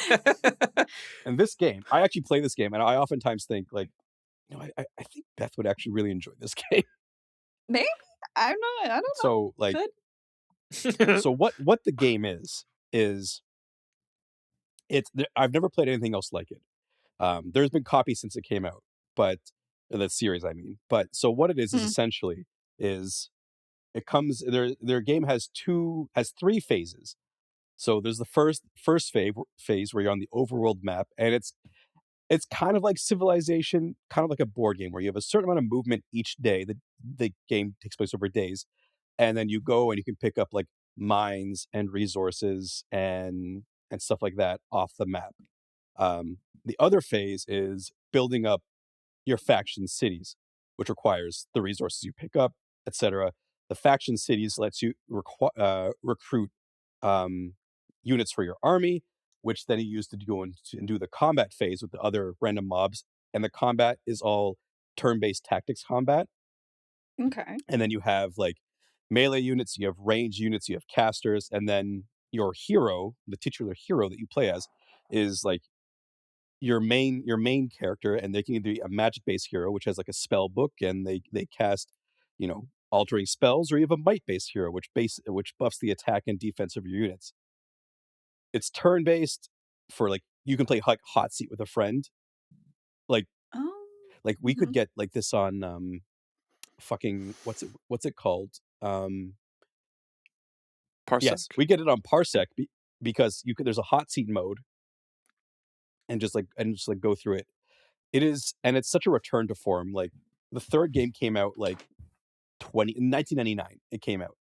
And this game, I actually play this game, and I oftentimes think like, I think Beth would actually really enjoy this game. Maybe I don't know. So like. So what the game is I've never played anything else like it. There's been copies since it came out, but the series, I mean. But so what it is essentially is it comes their game has 3 phases. So there's the first phase where you're on the overworld map, and it's kind of like Civilization, kind of like a board game where you have a certain amount of movement each day. The game takes place over days. And then you go and you can pick up like mines and resources and stuff like that off the map. The other phase is building up your faction cities, which requires the resources you pick up, etc. The faction cities lets you recruit units for your army, which then you use to go and do the combat phase with the other random mobs. And the combat is all turn-based tactics combat. Okay. And then you have like melee units, you have range units, you have casters, and then your hero, the titular hero that you play as, is like your main character, and they can either be a magic-based hero, which has like a spell book, and they cast, altering spells, or you have a might-based hero, which buffs the attack and defense of your units. It's turn-based for like you can play like hot seat with a friend. Like we could get like this on fucking what's it called? Parsec? Yes, we get it on Parsec because there's a hot seat mode and just go through it. It is, and it's such a return to form. Like the third game came out like 1999. It came out.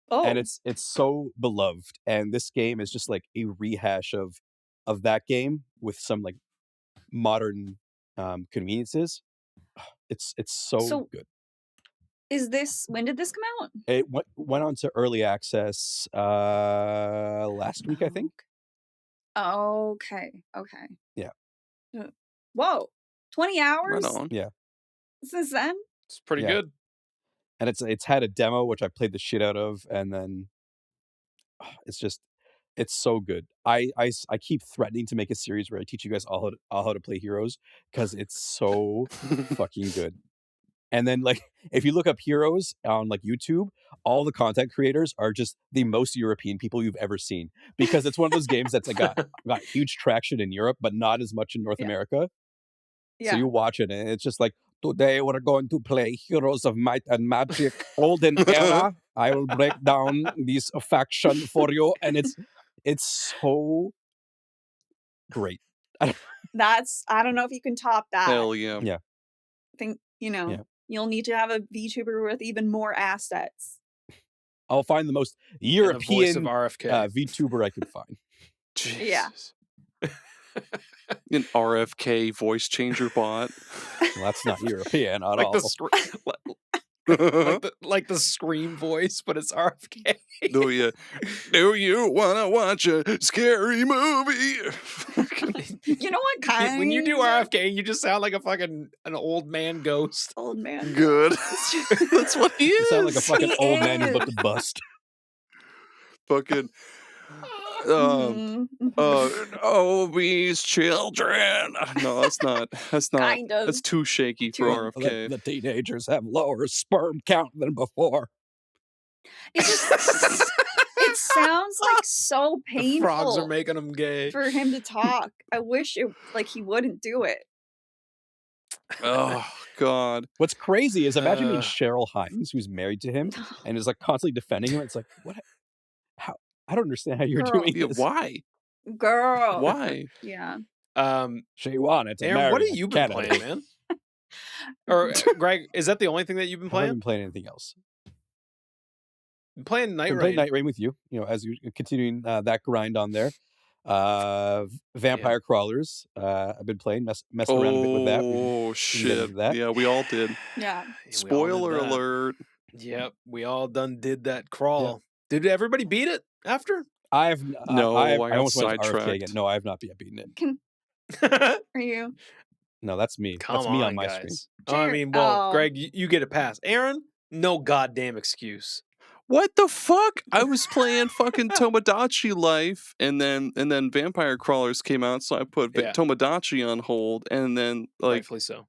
Oh. And it's so beloved, and this game is just like a rehash of that game with some like modern conveniences. It's so good. When did this come out? It went on to early access last week, I think. Okay. Yeah. Whoa. 20 hours? Right on. Yeah. Since then? It's pretty good. and it's had a demo which I played the shit out of, and then it's so good. I keep threatening to make a series where I teach you guys all how to play Heroes because it's so fucking good. And then like if you look up Heroes on like YouTube, all the content creators are just the most European people you've ever seen because it's one of those games that's got huge traction in Europe, but not as much in North America. So you watch it and it's just like, today we're going to play Heroes of Might and Magic Olden era. I will break down this faction for you, and it's so great. I don't know if you can top that. Hell yeah. Yeah. I think, you'll need to have a VTuber with even more assets. I'll find the most European of RFK. VTuber I could find. Jesus. Yeah. An RFK voice changer bot. Well, that's not European at all. Like the Scream voice, but it's RFK. Do you wanna watch a scary movie? You know what kind? When you do RFK, you just sound like an old man ghost. Old man. Good. That's what he is. You sound like a fucking old man who's about to bust. Fucking. These children. No, that's not. Kind of. That's too shaky for RFK. The teenagers have lower sperm count than before. It sounds like so painful. The frogs are making him gay for him to talk. I wish he wouldn't do it. Oh God! What's crazy is imagine being Cheryl Hines, who's married to him and is like constantly defending him. It's like, what? How? I don't understand how you're doing this. Why? Girl. Why? Yeah. She wanted to Aaron, marry what have you been playing, man? Or Greg, is that the only thing that you've been I playing? haven't been playing anything else. Been playing Night Rain. Playing Night Rain with you. As you're continuing that grind on there. Vampire Crawlers. I've been playing, messing around a bit with that. Oh shit! Yeah, we all did. Yeah. Spoiler alert. Yep, we all did that crawl. Yeah. Did everybody beat it after? I almost went sidetracked. No, I have not yet beaten it. Are you? No, that's me. That's me on my guys. screen. I mean, Greg, you get a pass. Aaron, no goddamn excuse. What the fuck? I was playing fucking Tomodachi Life, and then Vampire Crawlers came out, so I put Tomodachi on hold, and then rightfully so.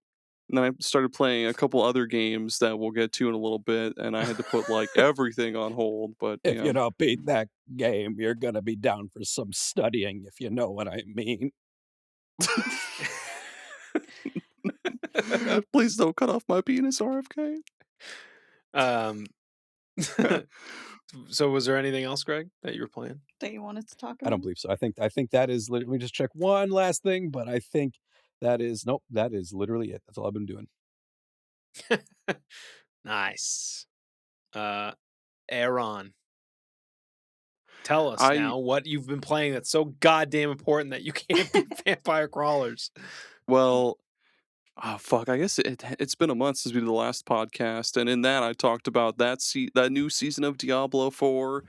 And then I started playing a couple other games that we'll get to in a little bit, and I had to put everything on hold. But if you don't beat that game, you're gonna be down for some studying, if you know what I mean. Please don't cut off my penis, RFK. So was there anything else, Greg, that you were playing that you wanted to talk about? I don't believe so. I think that is. Let me just check one last thing, but I think that is literally it. That's all I've been doing. Nice. Aaron, tell us now what you've been playing that's so goddamn important that you can't beat Vampire Crawlers. Well, oh fuck! I guess it's been a month since we did the last podcast, and in that I talked about that new season of Diablo 4.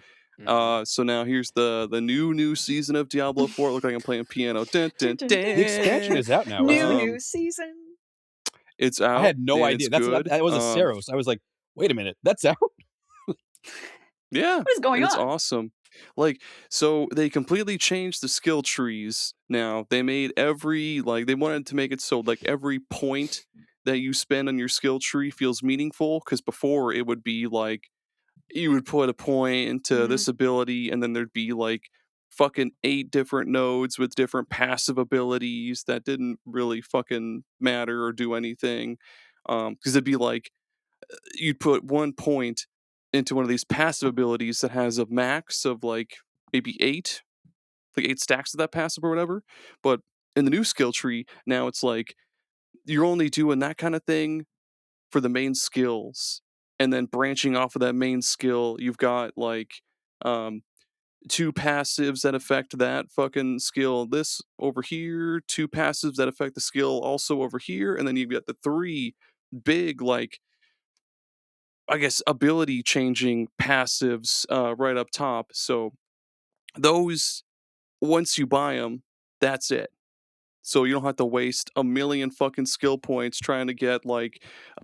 So now here's the new season of Diablo 4. Look like I'm playing piano. Dun, dun, dun. The expansion is out now. New season. It's out. I had no idea. That was a Saros. I was like, wait a minute, that's out. Yeah, what is going on? It's awesome. So they completely changed the skill trees now. They made they wanted to make it so every point that you spend on your skill tree feels meaningful, because before it would be you would put a point into this ability, and then there'd be fucking 8 different nodes with different passive abilities that didn't really fucking matter or do anything. Because it'd be you'd put 1 point into one of these passive abilities that has a max of maybe 8, 8 stacks of that passive or whatever. But in the new skill tree, now it's you're only doing that kind of thing for the main skills. And then branching off of that main skill, you've got 2 passives that affect that fucking skill. This over here, 2 passives that affect the skill also over here. And then you've got the 3 big, I guess, ability changing passives right up top. So those, once you buy them, that's it. So you don't have to waste a million fucking skill points trying to get like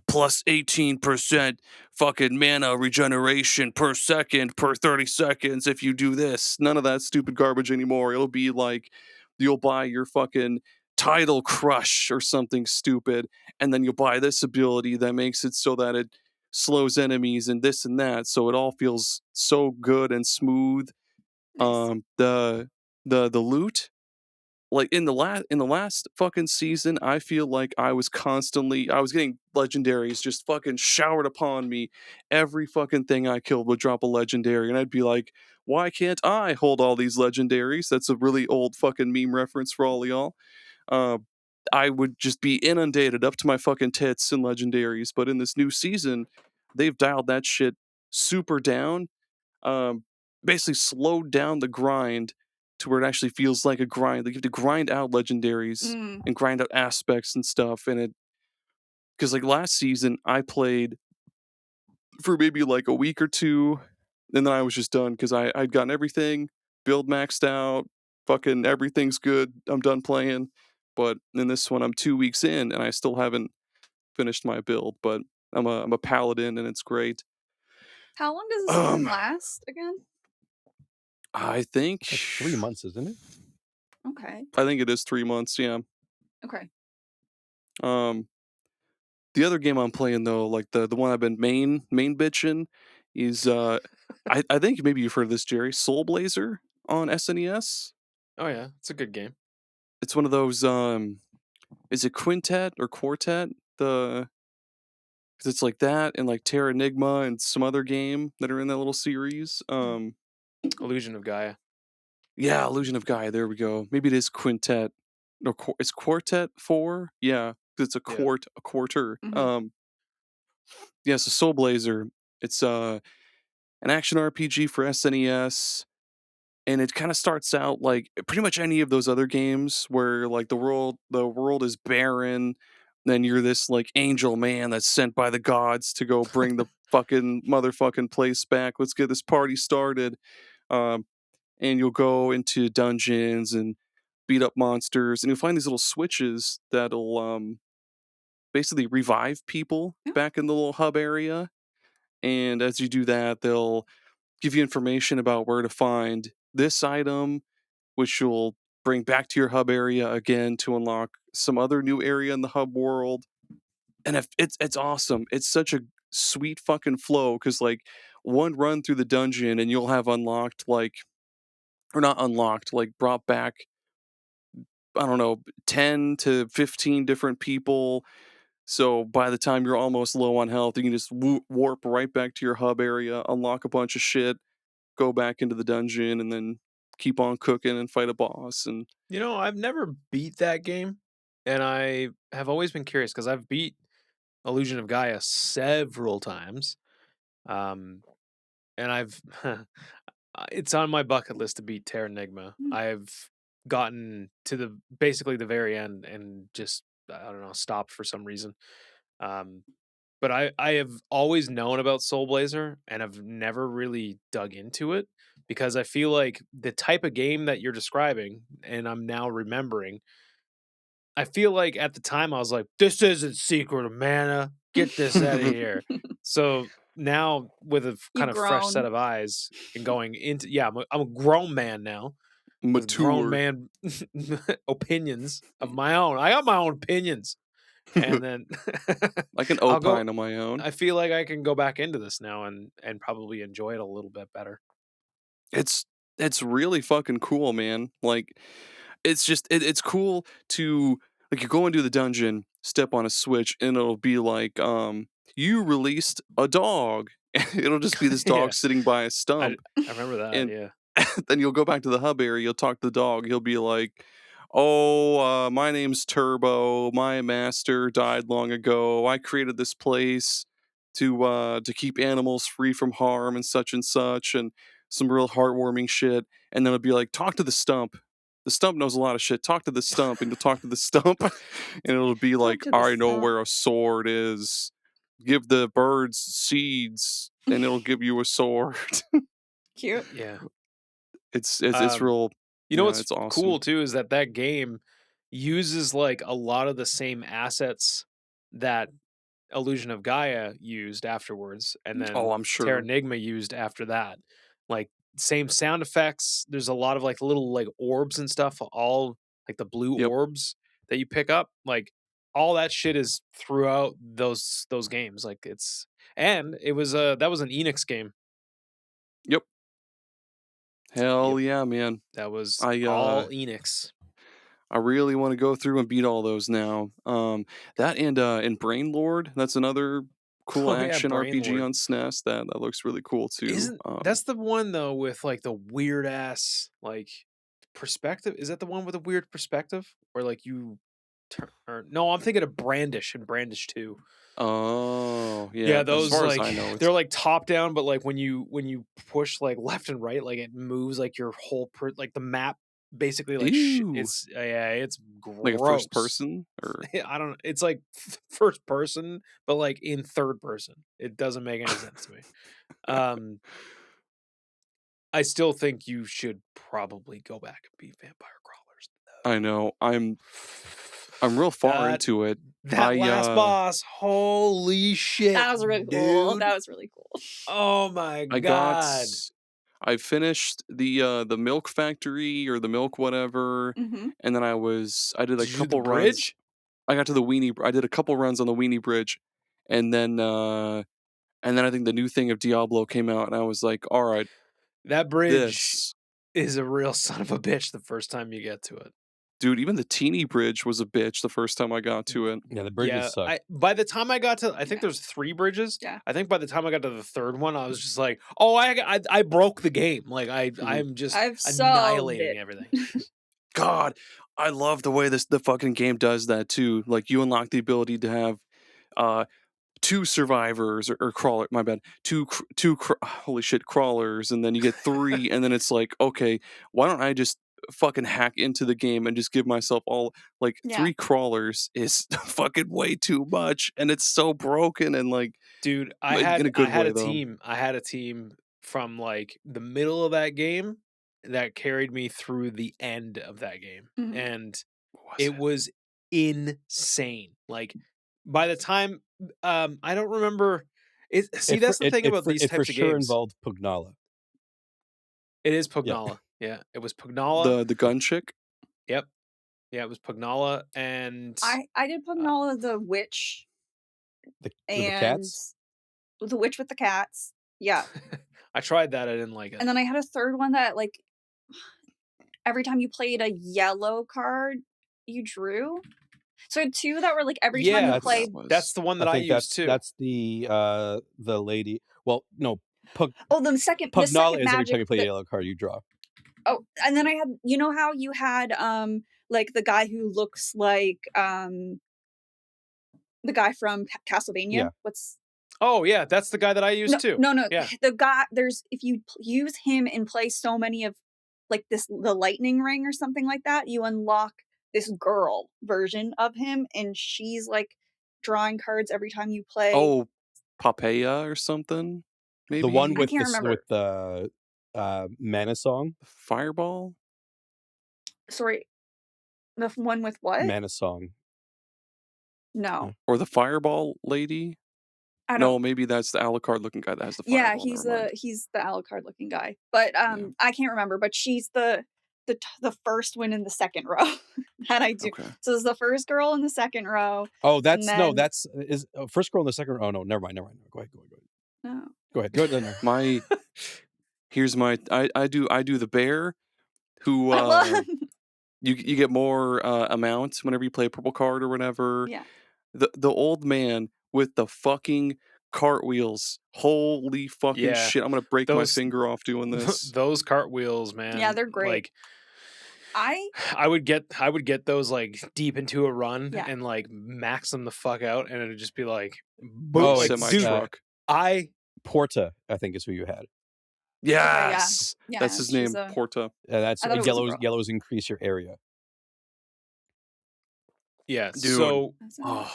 plus 18% fucking mana regeneration per second per 30 seconds if you do this. None of that stupid garbage anymore. It'll be like you'll buy your fucking tidal crush or something stupid, and then you'll buy this ability that makes it so that it slows enemies and this and that. So it all feels so good and smooth. Nice. The loot, like in the last fucking season, I feel like I was getting legendaries just fucking showered upon me. Every fucking thing I killed would drop a legendary, and I'd be like, why can't I hold all these legendaries? That's a really old fucking meme reference for all y'all. uh, I would just be inundated up to my fucking tits in legendaries. But in this new season, they've dialed that shit super down. Um, Basically slowed down the grind to where it actually feels like a grind. Like you have to grind out legendaries and grind out aspects and stuff. And it, because like last season, I played for maybe like a week or two, and then I was just done because I'd gotten everything, build maxed out, fucking everything's good. I'm done playing. But in this one, I'm 2 weeks in and I still haven't finished my build. But I'm a paladin and it's great. How long does the season last again? I think it's like 3 months, isn't it? Okay. I think it is 3 months. Yeah. Okay. The other game I'm playing though, like the one I've been main bitching, is I think maybe you've heard of this, Jerry. Soul Blazer on SNES. Oh yeah, it's a good game. It's one of those is it Quintet or Quartet? Because it's like that and like Terra Enigma and some other game that are in that little series. Illusion of Gaia. Yeah, Illusion of Gaia. There we go. Maybe it is Quintet. No, it's Quartet 4. Yeah, 'cause it's a quarter. Yeah. So Soul Blazer. It's an action RPG for SNES, and it kind of starts out like pretty much any of those other games where like the world is barren. Then you're this like angel man that's sent by the gods to go bring the fucking motherfucking place back. Let's get this party started. Um, and you'll go into dungeons and beat up monsters, and you'll find these little switches that'll basically revive people back in the little hub area. And as you do that, they'll give you information about where to find this item, which you'll bring back to your hub area again to unlock some other new area in the hub world. And if it's awesome. It's such a sweet fucking flow because like one run through the dungeon and you'll have unlocked like, or not unlocked, like brought back, I don't know, 10 to 15 different people. So by the time you're almost low on health, you can just warp right back to your hub area, unlock a bunch of shit, go back into the dungeon, and then keep on cooking and fight a boss. And You know, I've never beat that game, and I have always been curious because I've beat Illusion of Gaia several times, um, and I've it's on my bucket list to beat Terra Enigma. I've gotten to basically the very end and just I don't know stopped for some reason. Um, but I have always known about Soul Blazer and I've never really dug into it because I feel like the type of game that you're describing, and I'm now remembering, I feel like at the time I was like, this isn't Secret of Mana. Get this out of here. So now with a kind of fresh set of eyes and going into, I'm a grown man now. With grown mature. man opinions of my own. I got my own opinions. And then I can opine on my own. I feel like I can go back into this now and probably enjoy it a little bit better. It's really fucking cool, man. Like it's just it's cool to like you go into the dungeon, step on a switch, and it'll be like you released a dog. It'll just be this dog sitting by a stump. I remember that, and yeah. then you'll go back to the hub area, you'll talk to the dog, he'll be like, oh, my name's Turbo, my master died long ago, I created this place to keep animals free from harm and such, and some real heartwarming shit. And then it'll be like, talk to the stump knows a lot of shit, talk to the stump. And you'll talk to the stump and it'll be like, I know where a sword is, give the birds seeds and it'll give you a sword. Cute. Yeah. It's real. You know what's it's awesome. cool too is that game uses like a lot of the same assets that Illusion of Gaia used afterwards, and Oh, then I'm sure. Terranigma used after that. Like same sound effects. There's a lot of like little like orbs and stuff, all like the blue Yep. orbs that you pick up. Like all that shit is throughout those games. Like it's and it was that was an Enix game. Yep. Hell Yep. yeah, man. That was I all Enix. I really want to go through and beat all those now. That and Brain Lord, that's another cool Oh yeah, action Brain RPG Lord. on SNES. That looks really cool too. Isn't that's the one though with like the weird ass like perspective? Is that the one with a weird perspective where like you turn? Or, no, I'm thinking of Brandish and Brandish 2. Oh yeah. Yeah, As those far as like I know, it's they're like top down, but like when you push like left and right, like it moves like your whole like the map basically like ew, it's yeah, it's like a first gross. person or I don't. It's like first person, but like in third person. It doesn't make any sense to me. Um, I still think you should probably go back and beat Vampire Crawlers. I know. I'm real far That into it. that last boss, holy shit, That was really cool. dude! That was really cool. Oh my I god! I finished the milk factory or the milk whatever, Mm-hmm. and then I did a Did you do the couple runs. bridge? I got to the weenie. I did a couple runs on the weenie bridge, and then I think the new thing of Diablo came out, and I was like, all right, That bridge this is a real son of a bitch the first time you get to it. dude. Even the teeny bridge was a bitch the first time I got to it. Yeah, the bridges suck. By the time I got to, I think there's 3 bridges. Yeah. I think by the time I got to the 3rd one, I was just like, oh, I broke the game. Like I'm just I've solved annihilating it. everything. God, I love the way the fucking game does that too. Like you unlock the ability to have uh 2 survivors or crawler. My bad. Holy shit crawlers, and then you get 3, and then it's like, okay, why don't I just fucking hack into the game and just give myself all like Yeah. 3 crawlers is fucking way too much, and it's so broken and like, Dude, in a good way a though. team. I had a team from like the middle of that game that carried me through the end of that game. Mhm. And What it was insane. Like by the time I don't remember that's the thing about these It for types of sure games. involved Pugnala. It is Yeah. Pugnala. Yeah, it was Pugnala. The gun chick? Yep. Yeah, it was Pugnala and I did Pugnala the witch The and cats? the witch with the cats. Yeah. I tried that. I didn't like it. And then I had a third one that like every time you played a yellow card, you drew. So I had 2 that were like every time you Yeah, played. that's the one that I think used too. that's the lady. Well, no, Oh, the second Pugnala second is every magic. time you play a yellow card, you draw. Oh, and then I had, you know how you had like the guy who looks like the guy from Castlevania? Yeah. Oh yeah, that's the guy that I used too. No. Yeah. The guy, if you use him and play so many of like the lightning ring or something like that, you unlock this girl version of him, and she's like drawing cards every time you play. Oh, Papaya or something? Maybe The one I with can't remember. with the mana song. Fireball? Sorry, the one with what? Mana song. No, Or the Fireball lady? I don't. No, maybe that's the Alucard looking guy that has the fireball. Yeah, he's the Alucard looking guy, but I can't remember. But she's the first one in the second row that I do. Okay. So it's the first girl in the second row. Oh, that's then, first girl in the second row. Oh no, never mind. Go ahead. No. Go ahead. My here's my I do the bear who I love. you get more amount whenever you play a purple card or whatever. Yeah. The old man with the fucking cartwheels. Holy fucking shit! I'm gonna break my finger off doing this. Those cartwheels, man. Yeah, they're great. Like I would get those like deep into a run Yeah. and like max them the fuck out, and it'd just be like, boom, Oh, like, semi dude, truck. Porta, I think, is who you had. Yes, yeah, that's his name, she's a- Porta. That's I thought it was a girl. yellows increase your area. yeah. Dude. So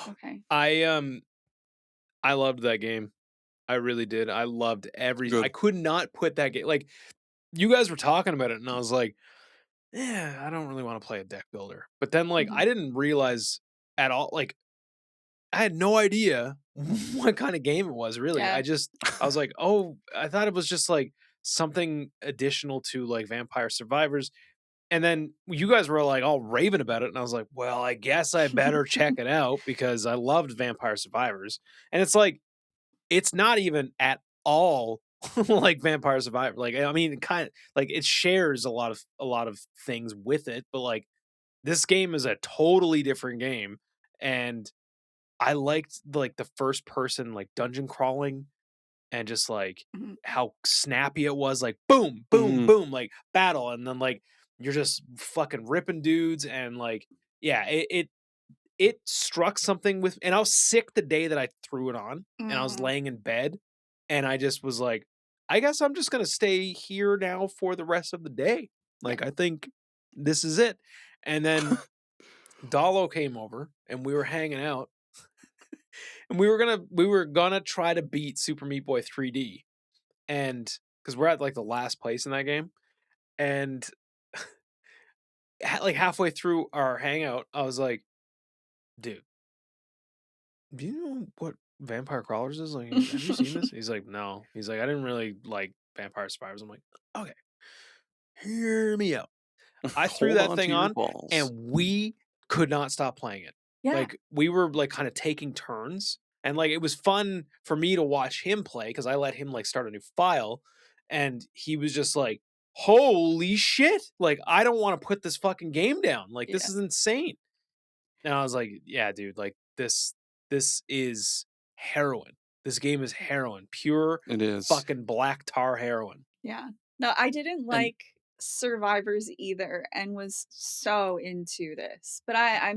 okay. I loved that game. I really did. I loved Good. I could not put that game, like, you guys were talking about it, and I was like, yeah, I don't really want to play a deck builder. But then like Mhm. I didn't realize at all, like I had no idea what kind of game it was really. Yeah. I was like, oh, I thought it was just like something additional to like Vampire Survivors. And then you guys were like all raving about it, and I was like, well, I guess I better check it out because I loved Vampire Survivors. And it's like, it's not even at all like Vampire Survivor. Like, I mean, kind of like it shares a lot of things with it, but like this game is a totally different game. And I liked like the first person like dungeon crawling and just like Mhm. how snappy it was, like boom, boom, Mhm. boom, like battle, and then like you're just fucking ripping dudes, and like yeah, it struck something with, and I was sick the day that I threw it on, and I was Mm. laying in bed, and I just was like, I guess I'm just gonna stay here now for the rest of the day. Yeah. Like I think this is it, and then Dalo came over, and we were hanging out, and we were gonna try to beat Super Meat Boy 3D, and because we're at like the last place in that game, and like halfway through our hangout, I was like, "Dude, do you know what Vampire Crawlers is? Like, have you seen this?" He's like, "No." He's like, "I didn't really like Vampire Survivors." I'm like, "Okay, hear me out." I threw Hold that on to thing your on, balls. and we could not stop playing it. Yeah. Like we were like kind of taking turns, and like it was fun for me to watch him play because I let him like start a new file, and he was just like, "Holy shit! Like I don't want to put this fucking game down. Like this Yeah. is insane." And I was like, "Yeah, dude. Like this is heroin. This game is heroin, pure It is. fucking black tar heroin." Yeah. No, I didn't And like Survivors either, and was so into this. But I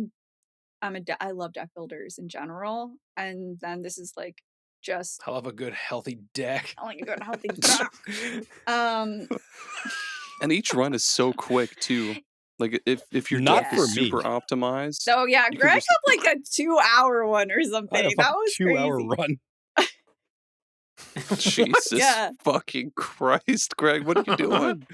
love deck builders in general, and then this is like just I love a good healthy deck. I like a good healthy deck. Um, and each run is so quick too. Like if your Not deck Yeah. is for me. super optimized, so yeah, you can Greg just had like a 2-hour one or I had a something. That fucking was 2-hour crazy. run What? Jesus Yeah. fucking Christ, Greg, what are you doing?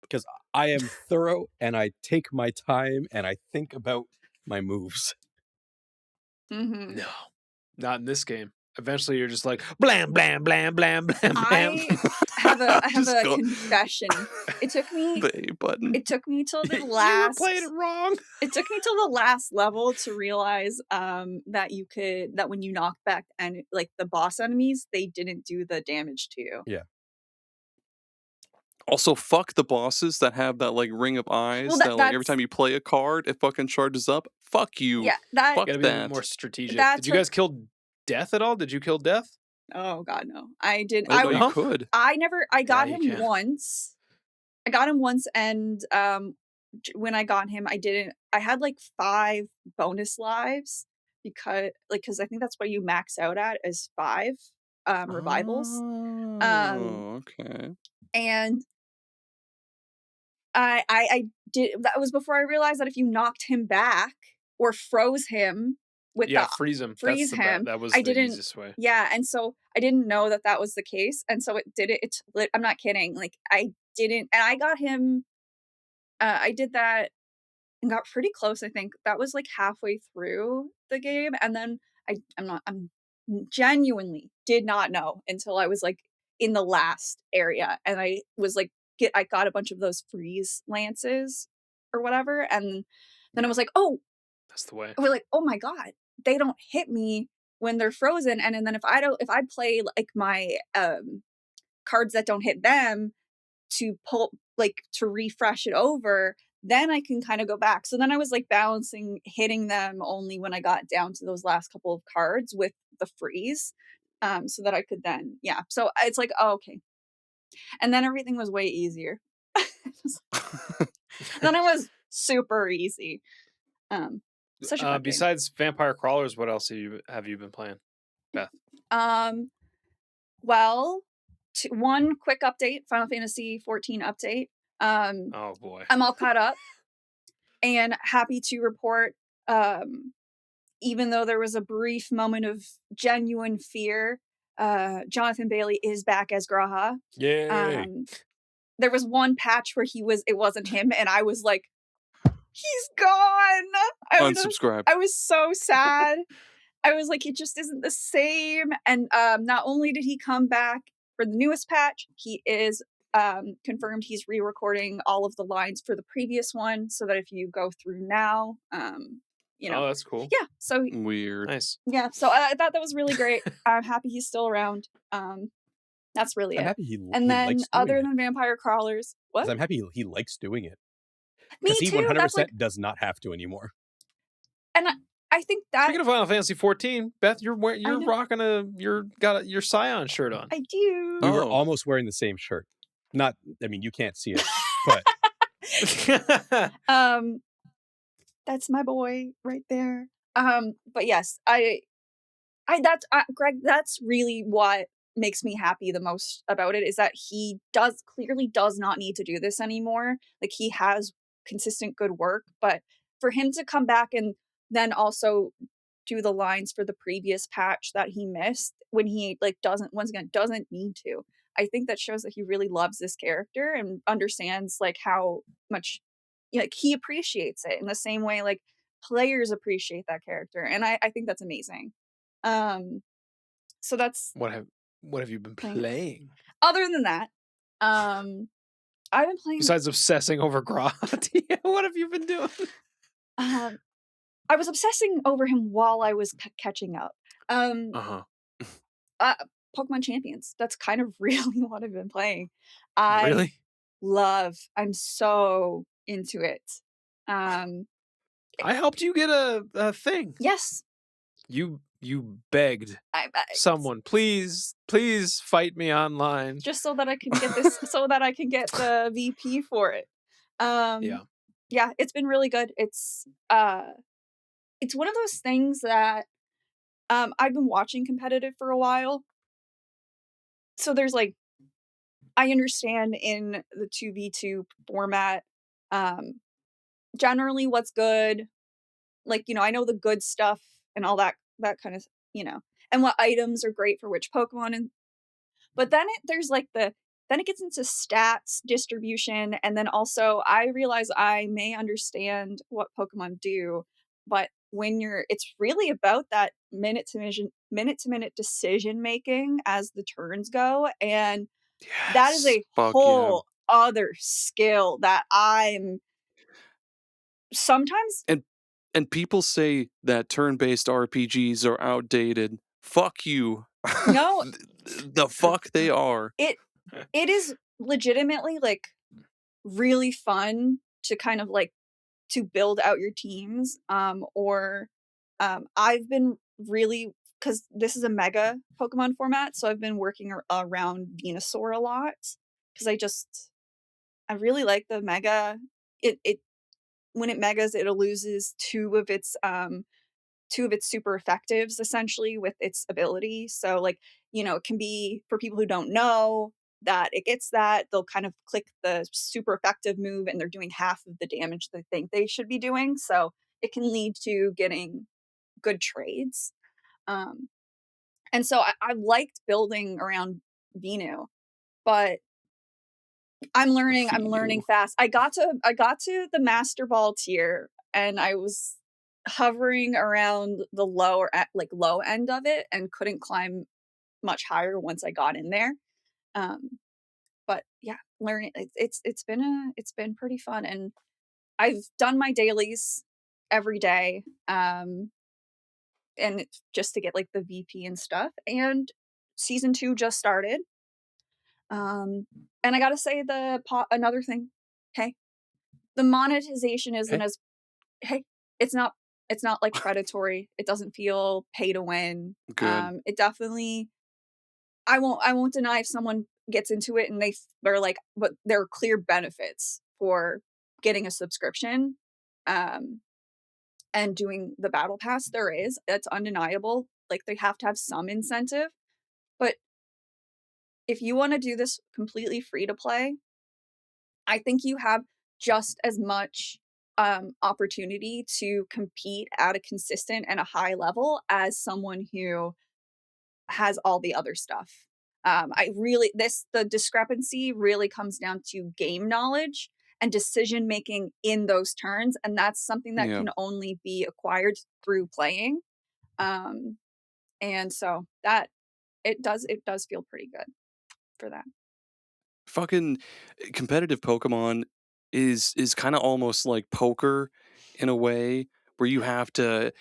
because I am thorough and I take my time and I think about my moves. Mm-hmm. No, not in this game. Eventually, you're just like blam, blam, blam, blam, blam, blam. I have a Just go confession. It took me the A button. till the You were last playing it wrong. it took me till the last level to realize that when you knock back and like the boss enemies, they didn't do the damage to you. Yeah. Also, fuck the bosses that have that like ring of eyes Well, that like every that's time you play a card, it fucking charges up. Fuck you. yeah, that Fuck Gotta be a bit that. more strategic. that Did you took guys kill Death at all? Did you kill Death? oh god no. I didn't I didn't know you No? could. I never I got Yeah, you him can. once. I got him once and when I got him I had like 5 bonus lives because I think that's what you max out at is 5 revivals. Oh, okay. And I did that was before I realized that if you knocked him back or froze him with Yeah, freeze him. freeze him, That was I the didn't easiest way. yeah, and so I didn't know that that was the case, and so I'm not kidding, like, I didn't and I got him I did that and got pretty close, I think. That was, like, halfway through the game, and then I'm genuinely did not know until I was, like, in the last area, and I was, like, I got a bunch of those freeze lances or whatever, and then I was like, "Oh," That's the way. I was like, "Oh my god, they don't hit me when they're frozen," and then if I play, like, my, cards that don't hit them to pull to refresh it over, then I can kind of go back. So then I was like balancing hitting them only when I got down to those last couple of cards with the freeze. So that I could then so it's like, oh, okay. And then everything was way easier. Then it was super easy. Such a fun game. Besides Vampire Crawlers, what else have you been playing, Beth? Well, one quick update, Final Fantasy 14 update. Oh boy. I'm all caught up and happy to report, even though there was a brief moment of genuine fear, Jonathan Bailey is back as Graha. Yay. there was one patch where it wasn't him, and I was like, he's gone. Unsubscribe. I was so sad. I was like, it just isn't the same. And not only did he come back for the newest patch, he is confirmed he's re-recording all of the lines for the previous one, so that if you go through now, you know. Oh, that's cool. Yeah. So Weird. Nice. yeah. So I thought that was really great. I'm happy he's still around. That's really I'm it. happy he And then likes doing other it. than Vampire Crawlers, what? 'Cause I'm happy he likes doing it. Me Because he too. 100% That's like, does not have to anymore. and I think that Speaking of Final Fantasy 14, Beth, you're know. rocking your Scion shirt on. I do. We were Oh. almost wearing the same shirt. Not, I mean, you can't see it, but That's my boy right there. But yes, Greg, that's really what makes me happy the most about it, is that he clearly does not need to do this anymore. Like, he has consistent good work, but for him to come back and then also do the lines for the previous patch that he missed when he doesn't need to. I think that shows that he really loves this character and understands like how much he appreciates it in the same way like players appreciate that character, and I think that's amazing. So that's What have you been playing? Other than that, I've been playing Besides obsessing over Grot, what have you been doing? I was obsessing over him while I was catching up. Pokemon Champions. That's kind of really what I've been playing. Really? I'm so into it. I helped you get a thing. Yes. You begged someone, please fight me online. Just so that I can get this, so that I can get the VP for it. Yeah, it's been really good. It's one of those things that I've been watching competitive for a while. So there's like, I understand in the 2v2 format, generally what's good. Like, I know the good stuff and all that kind of, and what items are great for which Pokemon. But then it gets into stats, distribution, and then also I realize I may understand what Pokemon do, but it's really about that minute to minute decision making as the turns go, and that is a whole other skill that I'm sometimes. And people say that turn-based RPGs are outdated. Fuck you. No, the fuck they are. It is legitimately like really fun to kind of like to build out your teams. I've been really, because this is a mega Pokemon format, so I've been working around Venusaur a lot because I really like the mega. It when it megas, it loses two of its super effectives essentially with its ability. So like, it can be, for people who don't know that it gets that, they'll kind of click the super effective move and they're doing half of the damage they think they should be doing. So it can lead to getting good trades. And so I liked building around Venu, but I'm learning fast. I got to the Master Ball tier and I was hovering around the low end of it and couldn't climb much higher once I got in there. But yeah, learning it's been pretty fun, and I've done my dailies every day, and just to get like the VP and stuff. And season 2 just started. And I gotta say another thing. Hey, the monetization isn't as it's not like predatory. It doesn't feel pay to win. Good. It definitely, I won't deny if someone gets into it and they're like, but there are clear benefits for getting a subscription and doing the battle pass. That's undeniable. Like, they have to have some incentive. But if you want to do this completely free to play, I think you have just as much opportunity to compete at a consistent and a high level as someone who has all the other stuff. The discrepancy really comes down to game knowledge and decision making in those turns, and that's something that Yeah. can only be acquired through playing. And so that it does feel pretty good for that. Fucking competitive Pokemon is kind of almost like poker in a way where you have to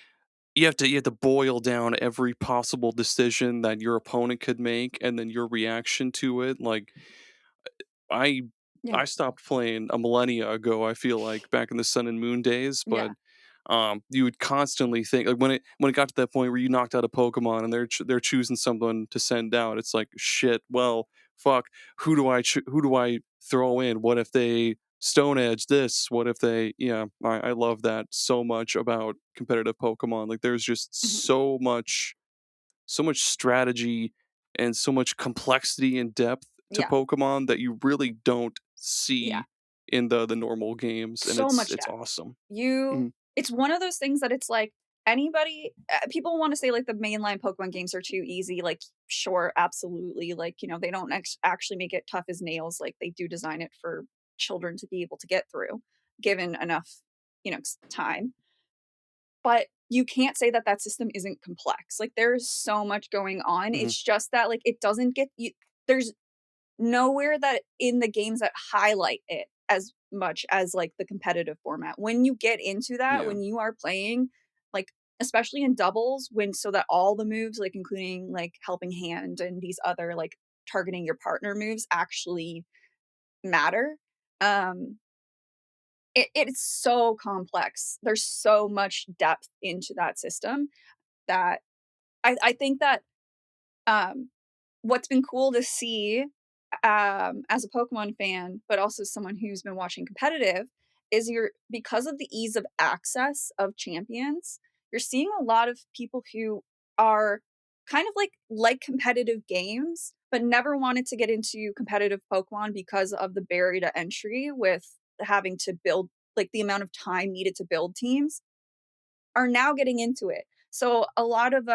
boil down every possible decision that your opponent could make and then your reaction to it. Like I Yeah. I stopped playing a millennia ago, I feel like, back in the Sun and Moon days, but Yeah. you would constantly think like when it got to that point where you knocked out a Pokemon and they're choosing someone to send out, it's like shit. Well, fuck. Who do I throw in? What if they Stone Edge this? What if they? Yeah, I love that so much about competitive Pokemon. Like there's just Mhm. so much strategy and so much complexity and depth to Yeah. Pokemon that you really don't Yeah. see in the normal games, and So much it's depth. awesome. You Mhm. It's one of those things that it's like anybody people want to say like the mainline Pokemon games are too easy. Like, sure, absolutely. Like, they don't actually make it tough as nails. Like, they do design it for children to be able to get through, given enough, time. But you can't say that that system isn't complex. Like, there's so much going on. Mhm. It's just that like it doesn't get you. There's nowhere that in the games that highlight it as much as like the competitive format. When you get into that, Yeah. when you are playing, like especially in doubles, when so that all the moves, like including like helping hand and these other like targeting your partner moves actually matter. Um it's so complex. There's so much depth into that system that I think that um what's been cool to see as a Pokemon fan, but also someone who's been watching competitive, is because of the ease of access of champions, you're seeing a lot of people who are kind of like competitive games, but never wanted to get into competitive Pokemon because of the barrier to entry with having to build like the amount of time needed to build teams are now getting into it. So a lot of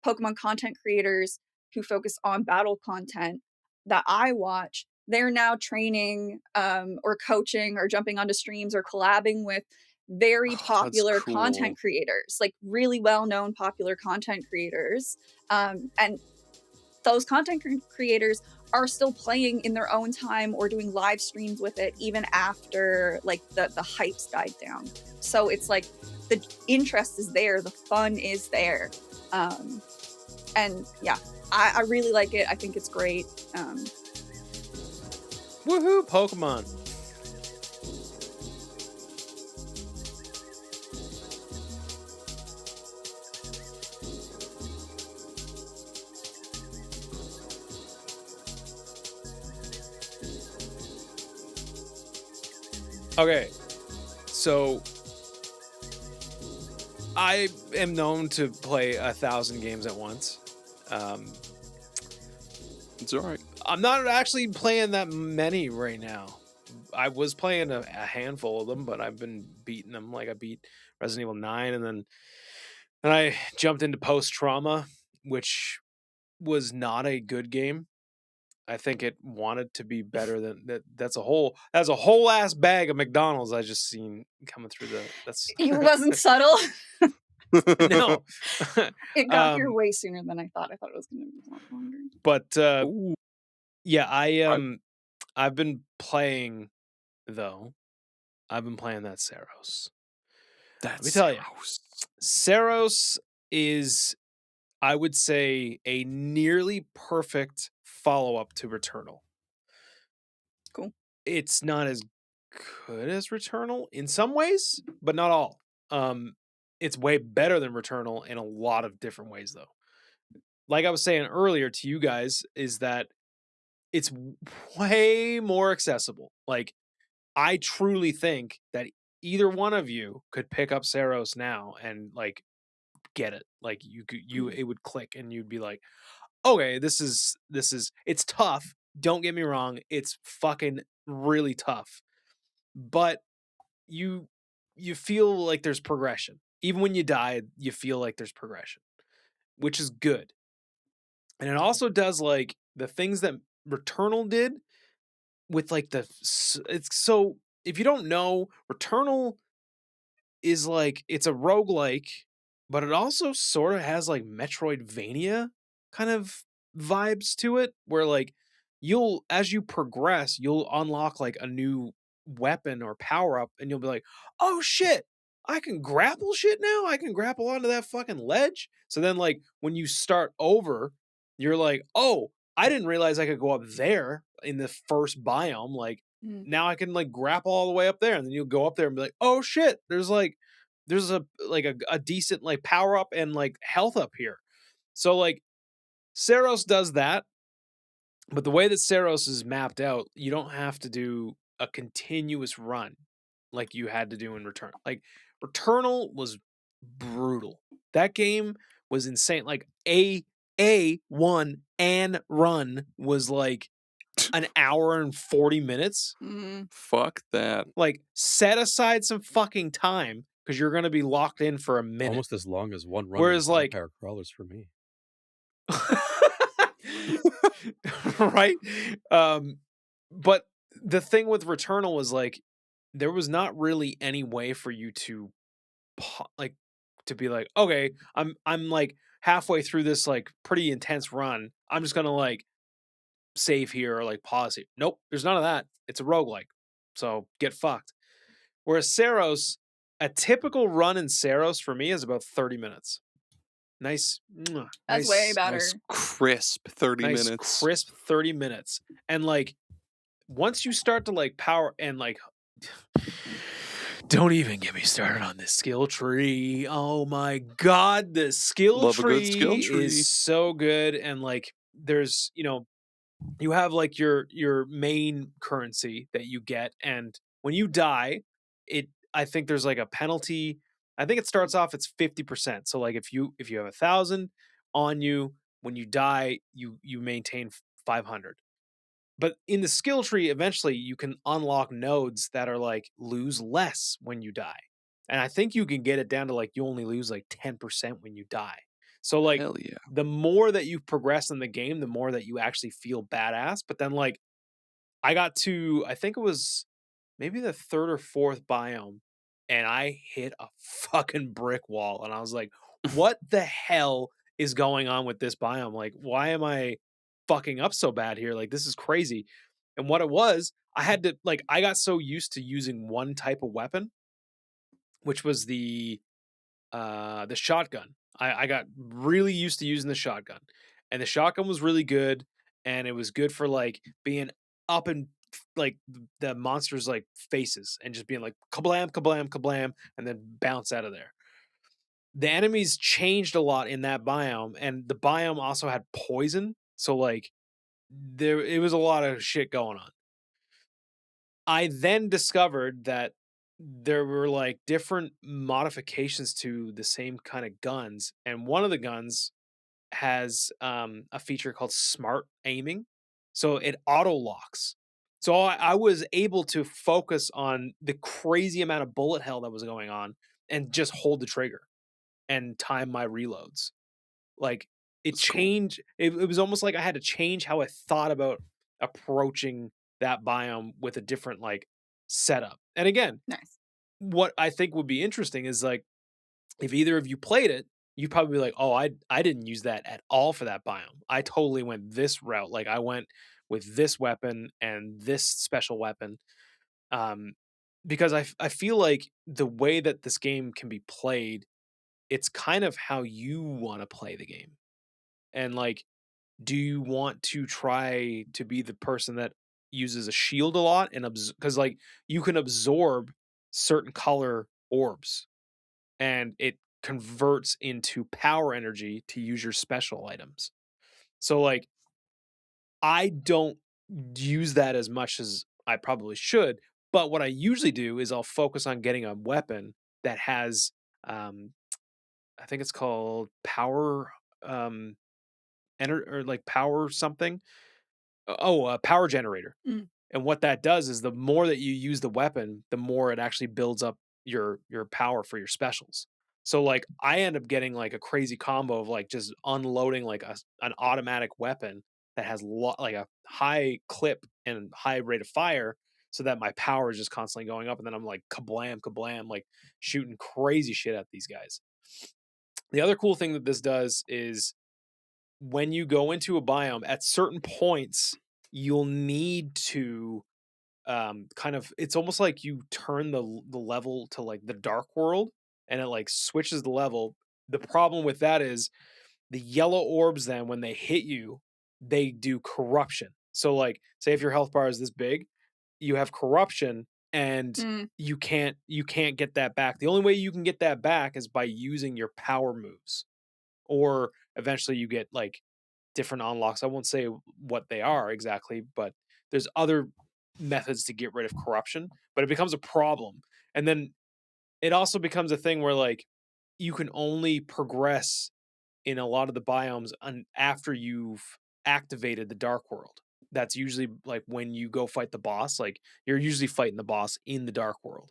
Pokemon content creators who focus on battle content that I watch, they're now training or coaching or jumping onto streams or collabing with very Oh, that's popular cool. content creators, like really well-known popular content creators. And those content creators are still playing in their own time or doing live streams with it even after like the hype's died down. So it's like the interest is there, the fun is there. And yeah, I really like it. I think it's great. Woohoo, Pokemon. Okay, so I am known to play 1,000 games at once. It's all right. I'm not actually playing that many right now. I was playing a handful of them, but I've been beating them. Like I beat Resident Evil 9, and I jumped into Post Trauma, which was not a good game. I think it wanted to be better than that. That's a whole ass bag of McDonald's I just seen coming through the. That's it wasn't subtle. no. It got here way sooner than I thought. I thought it was going to be a lot longer. But Ooh. yeah, I've been playing though. I've been playing that Saros. Let me That's tell you, Saros. Saros is, I would say, a nearly perfect follow-up to Returnal. Cool. It's not as good as Returnal in some ways, but not all. It's way better than Returnal in a lot of different ways, though. Like I was saying earlier to you guys, is that it's way more accessible. Like, I truly think that either one of you could pick up Saros now and like get it. Like it would click and you'd be like, okay, this is it's tough. Don't get me wrong, it's fucking really tough. But you feel like there's progression. Even when you die, you feel like there's progression, which is good. And it also does like the things that Returnal did with like it's so, if you don't know, Returnal is like, it's a roguelike, but it also sort of has like Metroidvania kind of vibes to it, where like you'll, as you progress, you'll unlock like a new weapon or power up, and you'll be like, oh shit, I can grapple shit now. I can grapple onto that fucking ledge. So then like when you start over, you're like, oh, I didn't realize I could go up there in the first biome. Like now I can like grapple all the way up there, and then you'll go up there and be like, oh shit, there's a decent like power up and like health up here. So like Saros does that, but the way that Saros is mapped out, you don't have to do a continuous run like you had to do in Return. Like Returnal was brutal. That game was insane. Like A1 and run was like an hour and 40 minutes. Fuck that. Like, set aside some fucking time because you're going to be locked in for a minute. Almost as long as one run. Whereas, like, Vampire Crawlers for me. right? But the thing with Returnal was like, there was not really any way for you to to be like, okay, I'm like halfway through this like pretty intense run. I'm just gonna like save here or like pause it. Nope, there's none of that. It's a roguelike. So get fucked. Whereas Saros, a typical run in Saros for me is about 30 minutes. Nice. That's way better. Nice crisp 30 minutes. Crisp 30 minutes. And like once you start to like power and like don't even get me started on this skill tree. Oh my god, the skill tree is so good. And like there's, you have like your main currency that you get, and when you die, I think there's like a penalty. I think it starts off it's 50%. So like if you have 1,000 on you, when you die, you maintain 500. But in the skill tree, eventually you can unlock nodes that are like lose less when you die. And I think you can get it down to like you only lose like 10% when you die. So like hell yeah. The more that you progress in the game, the more that you actually feel badass. But then like I got to, I think it was maybe the third or fourth biome, and I hit a fucking brick wall. And I was like, what the hell is going on with this biome? Like, why am I fucking up so bad here? Like, this is crazy. And what it was, I had to, like, I got so used to using one type of weapon, which was the shotgun. I got really used to using the shotgun, and the shotgun was really good, and it was good for like being up in like the monsters like faces and just being like kablam, kablam, kablam, and then bounce out of there. The enemies changed a lot in that biome, and the biome also had poison, so like it was a lot of shit going on. I then discovered that there were like different modifications to the same kind of guns, and one of the guns has a feature called smart aiming, so it auto locks. So I was able to focus on the crazy amount of bullet hell that was going on and just hold the trigger and time my reloads. Like it That's changed. It was almost like I had to change how I thought about approaching that biome with a different like setup. And again, Nice. what I think would be interesting is like if either of you played it, you'd probably be like, oh, I didn't use that at all for that biome. I totally went this route. Like I went with this weapon and this special weapon. Because I feel like the way that this game can be played, it's kind of how you want to play the game. And like, do you want to try to be the person that uses a shield a lot and because like you can absorb certain color orbs and it converts into power energy to use your special items. So like I don't use that as much as I probably should, but what I usually do is I'll focus on getting a weapon that has I think it's called power or like power something. A power generator. And what that does is the more that you use the weapon, the more it actually builds up your power for your specials. So like I end up getting like a crazy combo of like just unloading like an automatic weapon that has like a high clip and high rate of fire, so that my power is just constantly going up, and then I'm like kablam, kablam, like shooting crazy shit at these guys. The other cool thing that this does is when you go into a biome, at certain points, you'll need to kind of, it's almost like you turn the level to like the dark world, and it like switches the level. The problem with that is the yellow orbs, then when they hit you, they do corruption. So like say if your health bar is this big, you have corruption, and you can't get that back. The only way you can get that back is by using your power moves, or eventually you get like different unlocks. I won't say what they are exactly, but there's other methods to get rid of corruption, but it becomes a problem. And then it also becomes a thing where like you can only progress in a lot of the biomes after you've activated the dark world. That's usually like when you go fight the boss, like you're usually fighting the boss in the dark world.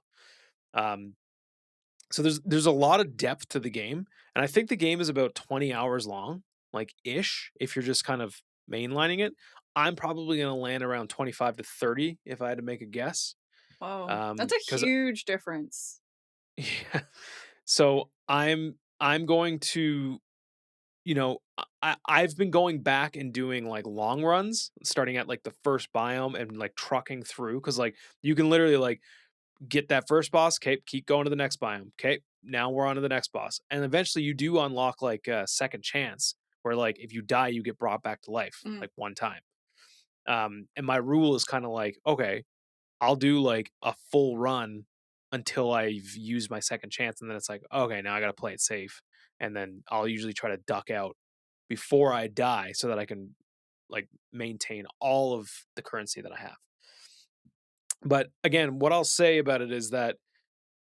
So there's a lot of depth to the game, and I think the game is about 20 hours long, like ish, if you're just kind of mainlining it. I'm probably going to land around 25 to 30 if I had to make a guess. Wow, that's a huge difference. Yeah. So I'm going to, I've been going back and doing like long runs, starting at like the first biome and like trucking through, because like you can literally like get that first boss, okay, keep going to the next biome, okay, now we're on to the next boss, and eventually you do unlock like a second chance, where like if you die you get brought back to life like one time. And my rule is kind of like, okay, I'll do like a full run until I've used my second chance, and then it's like, okay, now I gotta play it safe, and then I'll usually try to duck out before I die so that I can like maintain all of the currency that I have. But again, what I'll say about it is that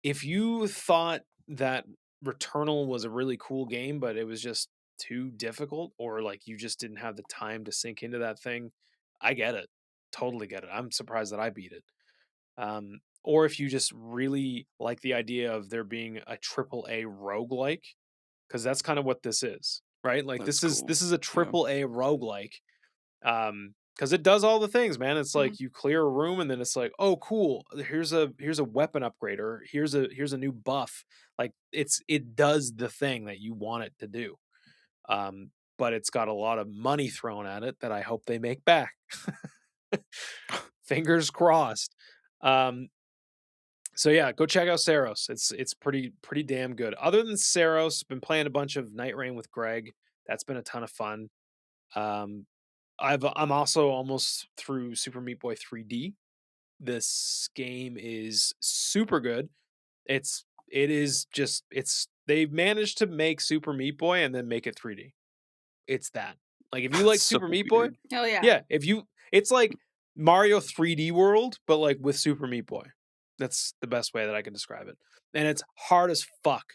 if you thought that Returnal was a really cool game, but it was just too difficult, or like you just didn't have the time to sink into that thing, I get it. Totally get it. I'm surprised that I beat it. Or if you just really like the idea of there being a AAA roguelike, because that's kind of what this is, right? Like That's this is a cool. AAA roguelike. Because it does all the things, man. It's like you clear a room, and then it's like, oh, cool. Here's a weapon upgrade, or here's a new buff. Like it does the thing that you want it to do. But it's got a lot of money thrown at it that I hope they make back. Fingers crossed. So yeah, go check out Saros. It's pretty damn good. Other than Saros, been playing a bunch of Night Rain with Greg. That's been a ton of fun. I'm also almost through Super Meat Boy 3D. This game is super good. They've managed to make Super Meat Boy and then make it 3D. It's that. Like if you like So Super Meat Boy, hell yeah. yeah, it's like Mario 3D World, but like with Super Meat Boy. That's the best way that I can describe it. And it's hard as fuck.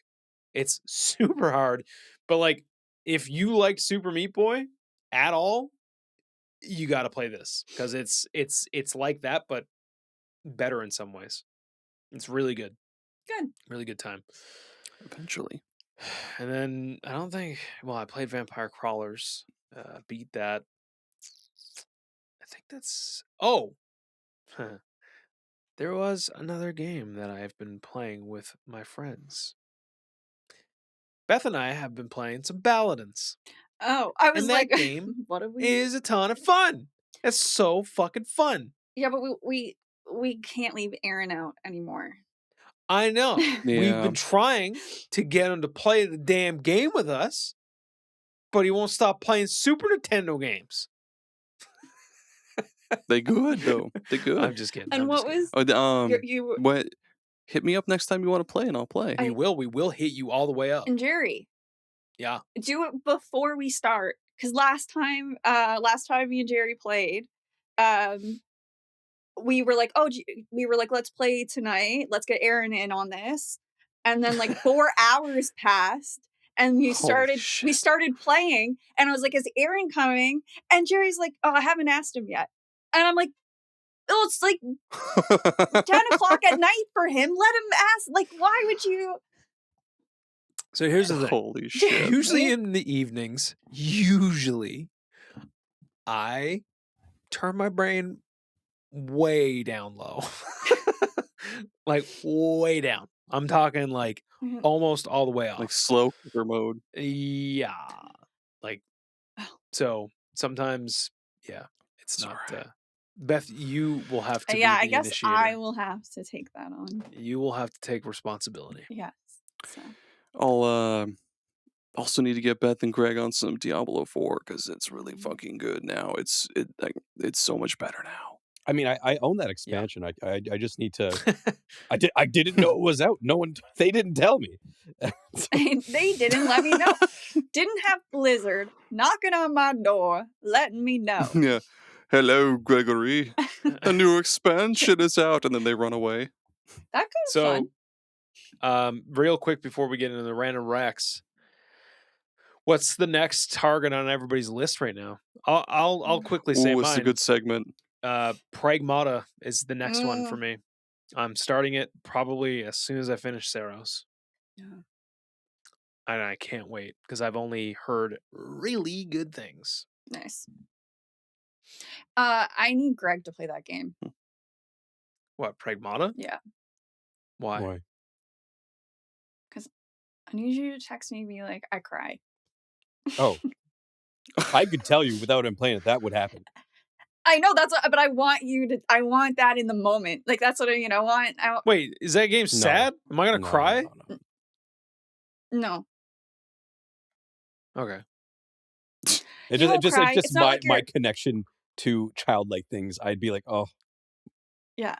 It's super hard. But like if you like Super Meat Boy at all, you got to play this, because it's like that, but better in some ways. It's really good. Good. Really good time. Eventually. And then I played Vampire Crawlers, beat that. I think that's, there was another game that I've been playing with my friends. Beth and I have been playing some Paladins. Oh, I was and like, that game what have we? Is a ton of fun. It's so fucking fun. Yeah, but we can't leave Aaron out anymore. I know. Yeah. We've been trying to get him to play the damn game with us, but he won't stop playing Super Nintendo games. They good though. They good. I'm just kidding. And what was you? What? Hit me up next time you want to play, and I'll play. We will hit you all the way up. And Jerry, yeah, do it before we start, because last time me and Jerry played, we were like, let's play tonight. Let's get Aaron in on this. And then like 4 hours passed, and we started playing, and I was like, is Aaron coming? And Jerry's like, oh, I haven't asked him yet. And I'm like, oh, it's like 10 o'clock at night for him. Let him ask. Like, why would you? So here's the thing. Holy shit. Usually in the evenings, I turn my brain way down low. Like way down. I'm talking like almost all the way off. Like slow cooker mode. Yeah. Like so sometimes it's not right. Beth, you will have to be I the guess initiator. I will have to take that on. You will have to take responsibility. Yes. So. I'll also need to get Beth and Greg on some Diablo 4 because it's really fucking good now. It's so much better now. I mean, I own that expansion. I just need to. I didn't know it was out. No one. They didn't tell me. They didn't let me know. Didn't have Blizzard knocking on my door, letting me know. Yeah. Hello, Gregory. A new expansion is out, and then they run away. That could have fun. Real quick before we get into the random Rex, what's the next target on everybody's list right now? I'll quickly say Ooh, mine. it's a good segment. Pragmata is the next one for me. I'm starting it probably as soon as I finish Saros. Yeah. And I can't wait because I've only heard really good things. Nice. I need Greg to play that game. What, Pragmata? Yeah. Why? Because I need you to text me and be like, I cry. Oh. I could tell you without him playing it, that would happen. I know but I want that in the moment. Like that's what I want. Wait, is that game sad? Am I gonna cry? No. Okay. It just my connection to childlike things. I'd be like, oh. Yeah.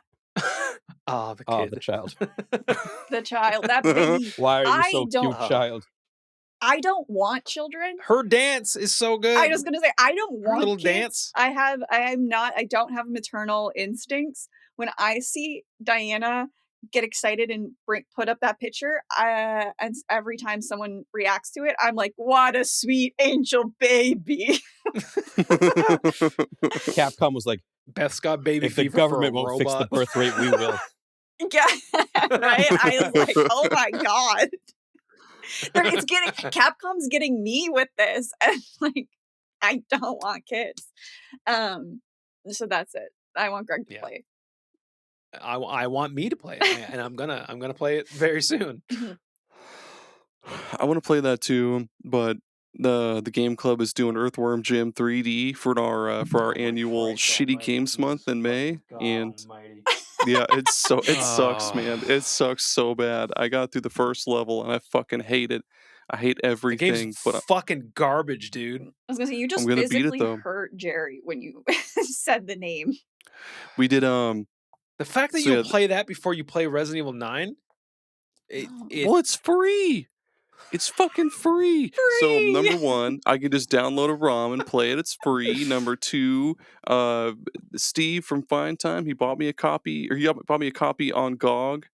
Oh, the kid. The child. The child. That baby. Why are you so cute, child? I don't want children. Her dance is so good. I was gonna say I don't want little kids. Dance. I don't have maternal instincts. When I see Diana get excited and put up that picture, and every time someone reacts to it, I'm like, what a sweet angel baby. Capcom was like, Beth's got baby if fever. The government won't fix the birth rate, we will. Yeah, right. I was like, oh my god. Capcom's getting me with this, and like, I don't want kids. So that's it. I want Greg to play. I want me to play it, and I'm gonna play it very soon. I want to play that too, but the game club is doing Earthworm Jim 3D for our annual shitty games month in May, and yeah, it sucks, man. It sucks so bad. I got through the first level and I fucking hate it. I hate everything. The game's fucking garbage, dude. I was gonna say you just physically hurt Jerry when you said the name. We did the fact that you play that before you play Resident Evil 9. Well, it's free. It's fucking free. So number one, I can just download a ROM and play it. It's free. Number two, Steve from Fine Time, he bought me a copy on GOG.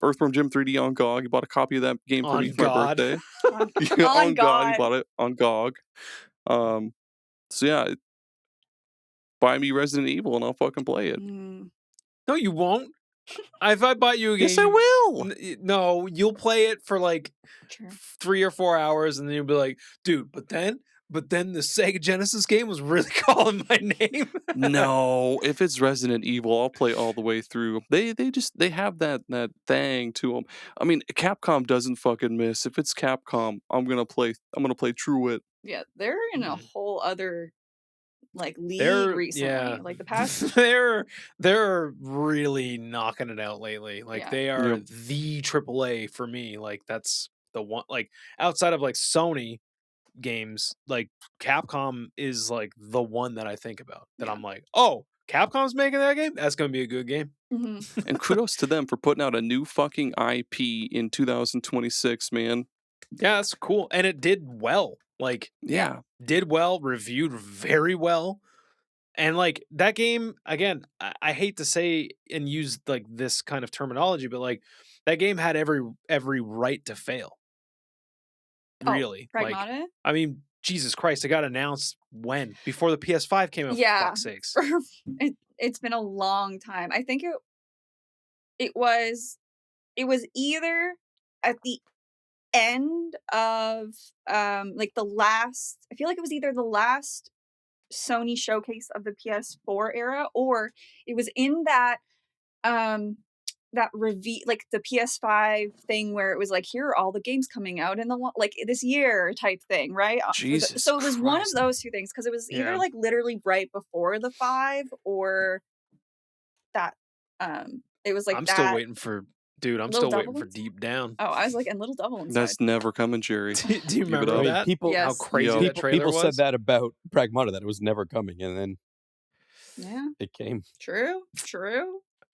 Earthworm Jim 3D on GOG. He bought a copy of that game for me for my birthday. on GOG, he bought it on GOG. So yeah, buy me Resident Evil and I'll fucking play it. No, you won't. If I bought you a game, yes, I will. No, you'll play it for like 3 or 4 hours, and then you'll be like, dude. But then the Sega Genesis game was really calling my name. No, if it's Resident Evil, I'll play all the way through. They have that thing to them. I mean, Capcom doesn't fucking miss. If it's Capcom, I'm gonna play through it. Yeah, they're in a whole other league recently. Like the past, they're really knocking it out lately. Like they are the AAA for me. Like that's the one. Like outside of like Sony games, like Capcom is like the one that I think about. That I'm like, oh, Capcom's making that game. That's gonna be a good game. Mm-hmm. And kudos to them for putting out a new fucking IP in 2026, man. Yeah, that's cool, and it did well. Like, did well, reviewed very well. And like that game, again, I hate to say and use like this kind of terminology, but like that game had every right to fail. Really. Pragmata? Like, I mean, Jesus Christ, it got announced when? Before the PS5 came out, for fuck's sakes. It's been a long time. I think it was either at the end of like the last, I feel like it was either the last Sony showcase of the PS4 era, or it was in that that reveal, like the PS5 thing where it was like, here are all the games coming out in the like this year type thing, right? Jesus So it was one of Christ. those two things, because it was either Yeah. like literally right before the 5 or that it was like I'm that. still waiting for I'm Little still waiting Devil for Deep Down. Oh, I was like, and Little Devil Inside. That's never coming, Jerry. Do you Give it remember up. I mean, that? people, How Yes. crazy Yo. that trailer people was? said that about Pragmata, that it was never coming, and then Yeah, it came. true.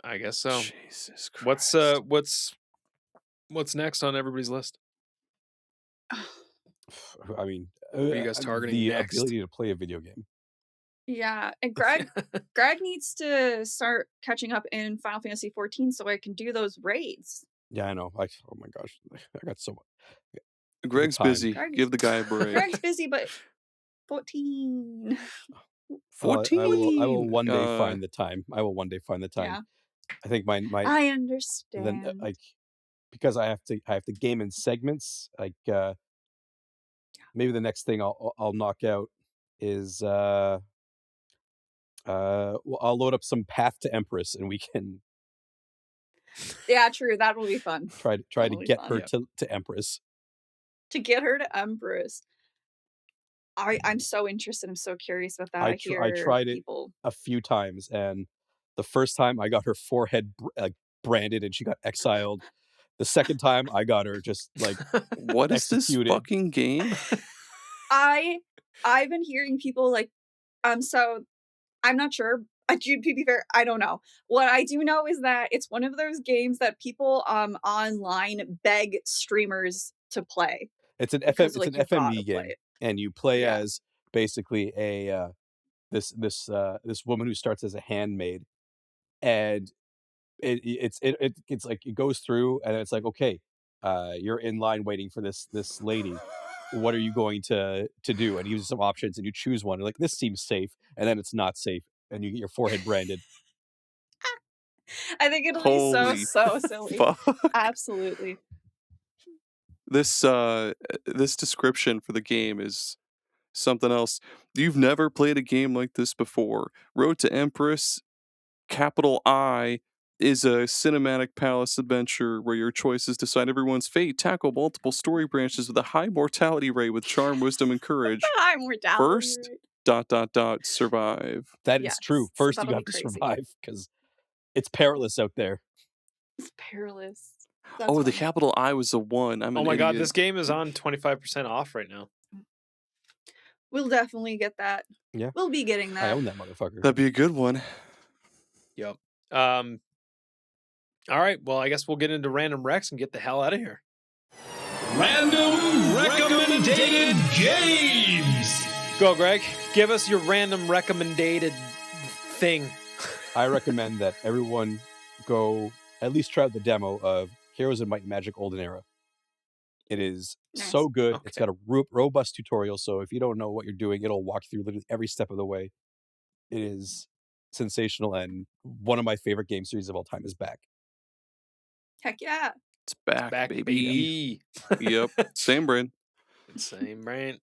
I guess so. Jesus Christ. What's next on everybody's list? I mean, What are you guys targeting the next? ability to play a video game. Yeah, and Greg needs to start catching up in Final Fantasy 14 so I can do those raids. Yeah, I know. Oh my gosh, I got so much. Greg's time. busy. Give the guy a break. Greg's busy, but 14. Well, 14. I will one day find the time. Yeah, I think my I understand. then like, because I have to game in segments. Like maybe the next thing I'll knock out is I'll load up some Path to Empress, and we can Yeah, true. That will be fun. try to That'll be get fun. her to Empress. To get her to Empress. I'm so interested. I'm so curious about that. I tried it people. a few times, and the first time I got her forehead branded, and she got exiled. The second time I got her just like What is this executed. fucking game? I've been hearing people like, so I'm not sure. To be fair, I don't know. What I do know is that it's one of those games that people online beg streamers to play. It's an Because, it's like, an you've gotta FMV play game, it. and you play Yeah. as basically a this woman who starts as a handmaid, and it's like it goes through, and it's like, okay, you're in line waiting for this lady. What are you going to do? And he gives you some options, and you choose one. You're like, this seems safe, and then it's not safe, and you get your forehead branded. I think it'll Holy be so silly. fuck. Absolutely. This description for the game is something else. You've never played a game like this before. Road to Empress, capital I, is a cinematic palace adventure where your choices decide everyone's fate. Tackle multiple story branches with a high mortality rate with charm, wisdom, and courage. High mortality First, rate. survive. That is Yes, true. First, you that'll have be to crazy. survive, because it's perilous out there. It's perilous. That's Oh, the fun. capital I was a 1. I'm Oh an my god, idiot. this game is on 25% off right now. We'll definitely get that. Yeah. We'll be getting I that. own that motherfucker. That'd be a good one. Yep. All right. Well, I guess we'll get into random recs and get the hell out of here. Random recommended games. Go, Greg. Give us your random recommended thing. I recommend that everyone go at least try out the demo of Heroes of Might and Magic Olden Era. It is so Nice. good. It's Okay. got a robust tutorial, so if you don't know what you're doing, it'll walk you through literally every step of the way. It is sensational, and one of my favorite game series of all time is back. Heck yeah. It's back, Back, baby. baby. Yep. Same brain. Same brain.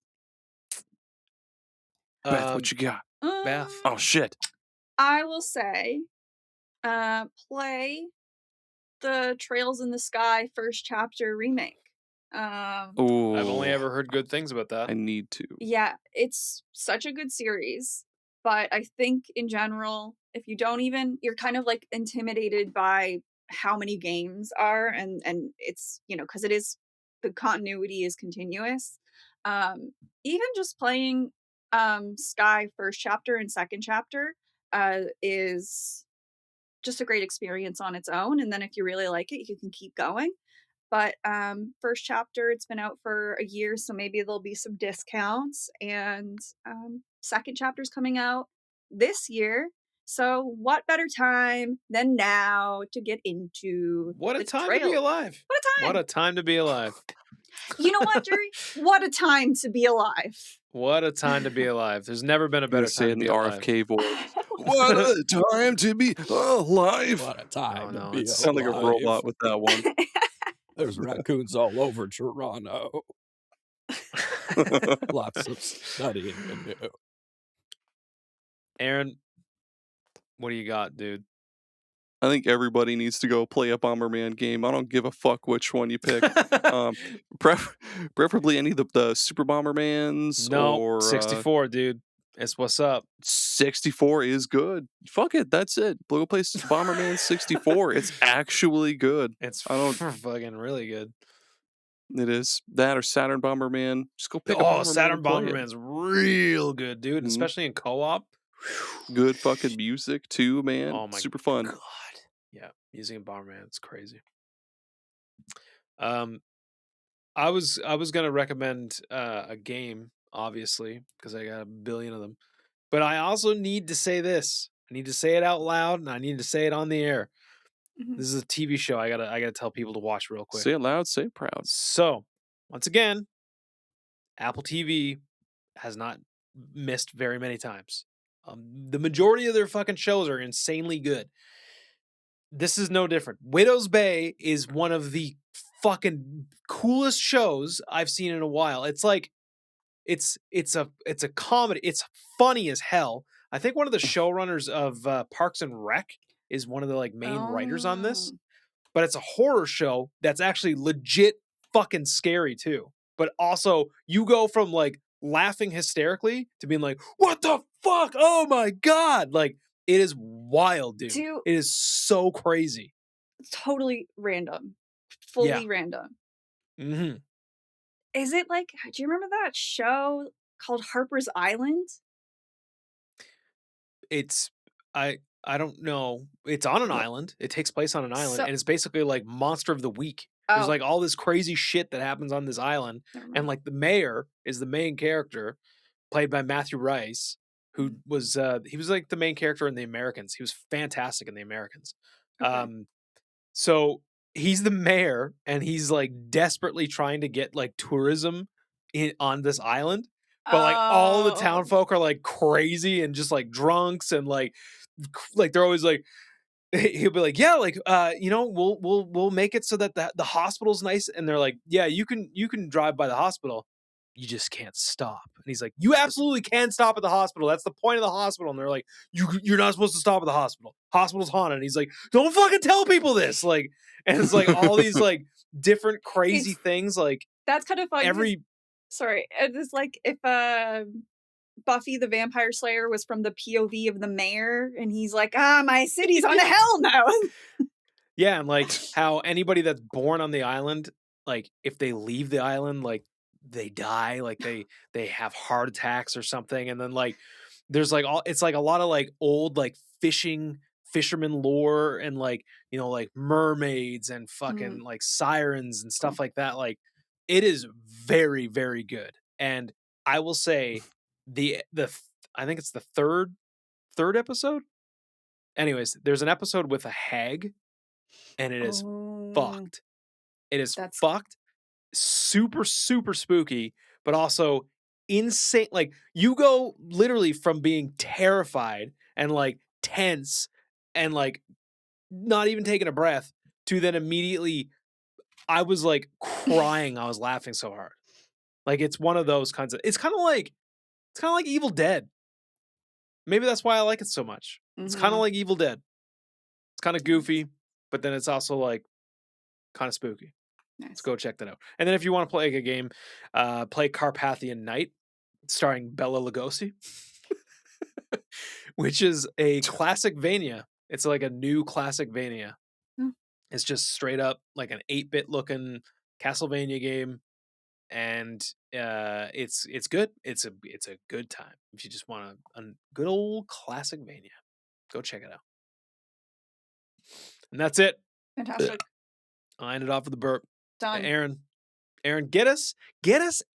Beth, what you got? Beth. Oh, shit. I will say, play the Trails in the Sky first chapter remake. Oh, I've only ever heard good things about that. I need to. Yeah, it's such a good series, but I think in general, if you don't even, you're kind of like intimidated by how many games are, and it's, you know, because it is, the continuity is continuous. Even just playing Sky first chapter and second chapter is just a great experience on its own, and then if you really like it, you can keep going. But first chapter, it's been out for a year, so maybe there'll be some discounts, and second chapter's coming out this year. So what better time than now to get into What a the time to be trail? alive. What a time! What a time to be alive. You know what, Jerry? What a time to be alive. What a time to be alive. There's never been a I'm better gonna say time it to in be the alive. RFK voice. What a time to be alive. What a time no, to be it's Sound like a alive. robot with that one. There's raccoons all over Toronto. Lots of studying to do. Aaron, what do you got, dude? I think everybody needs to go play a Bomberman game. I don't give a fuck which one you pick. Preferably any of the Super Bombermans or 64, dude. It's what's up. 64 is good. Fuck it, that's it. Go play Bomberman 64. It's actually good. It's fucking really good. It is that or Saturn Bomberman. Just go pick a Bomberman. Saturn Bomberman's real good, dude, especially in co-op. Good fucking music too, man. Oh my super fun. God. Yeah, music in Bomberman, it's crazy. I was gonna recommend a game, obviously, because I got a billion of them. But I also need to say this. I need to say it out loud, and I need to say it on the air. This is a TV show I gotta tell people to watch real quick. Say it loud, say it proud. So, once again, Apple TV has not missed very many times. The majority of their fucking shows are insanely good. This is no different. Widow's Bay is one of the fucking coolest shows I've seen in a while. It's like it's a comedy. It's funny as hell. I think one of the showrunners of Parks and Rec is one of the like main writers on this. But it's a horror show that's actually legit fucking scary too. But also you go from like laughing hysterically to being like, what the fuck? Oh my God. Like it is wild, dude. It is so crazy. Totally random. Fully random. Mm-hmm. Is it like, do you remember that show called Harper's Island? I don't know. It's on an island. It takes place on an island, and it's basically like Monster of the Week. There's like all this crazy shit that happens on this island, and like the mayor is the main character, played by Matthew Rice, who was he was like the main character in The Americans. He was fantastic in The Americans. Okay. So he's the mayor, and he's like desperately trying to get like tourism on this island. But like all the town folk are like crazy and just like drunks and like they're always like, he'll be like, yeah, like you know, we'll make it so that the hospital's nice, and they're like, yeah, you can drive by the hospital, you just can't stop. And he's like, you absolutely can stop at the hospital. That's the point of the hospital. And they're like, you're not supposed to stop at the hospital. Hospital's haunted. And he's like, don't fucking tell people this. Like, and it's like all these like different crazy things. Like that's kind of fun. Sorry, it's like if Buffy the Vampire Slayer was from the POV of the mayor, and he's like, my city's on hell now. Yeah, and like how anybody that's born on the island, like if they leave the island, like they die, like they have heart attacks or something, and then like there's like it's like a lot of like old like fisherman lore, and like, you know, like mermaids and fucking like sirens and stuff like that. Like it is very, very good. And I will say I think it's the third episode. Anyways, there's an episode with a hag, and it is fucked. It is fucked. Super, super spooky, but also insane. Like you go literally from being terrified and like tense and like not even taking a breath to then immediately I was like crying. I was laughing so hard. Like it's one of those kinds of, it's kind of like Evil Dead. Maybe that's why I like it so much. It's kind of like Evil Dead. It's kind of goofy, but then it's also like kind of spooky. Nice. Let's go check that out. And then if you want to play a game, play Carpathian Night, starring Bela Lugosi, which is a classic-vania. It's like a new classic-vania. It's just straight up like an 8-bit looking Castlevania game, and it's good. It's a good time if you just want a good old classic-vania. Go check it out. And that's it. Fantastic. I ended off with a burp. Done. Aaron, get us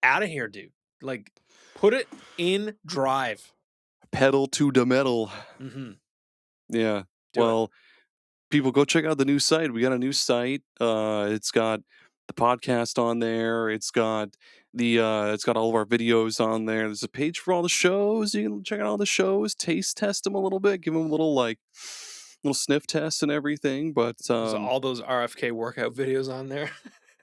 out of here, dude. Like, put it in drive. Pedal to the metal. Mm-hmm. Yeah. People, go check out the new site. We got a new site. It's got the podcast on there. It's got it's got all of our videos on there. There's a page for all the shows. You can check out all the shows, taste test them a little bit, give them a little sniff tests and everything. But all those RFK workout videos on there.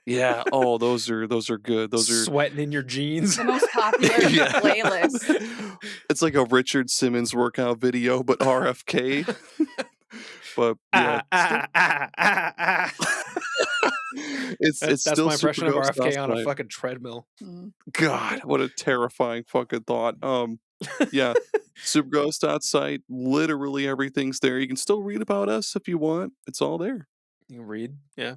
Yeah. Oh, those are good. Those are Sweating in your jeans. The most popular playlist. It's like a Richard Simmons workout video, but RFK. But yeah, it's That's still my super impression of ghost RFK on a outside. fucking treadmill. God, what a terrifying fucking thought. Yeah, super ghost outside. Literally everything's there. You can still read about us if you want. It's all there. You can read, yeah.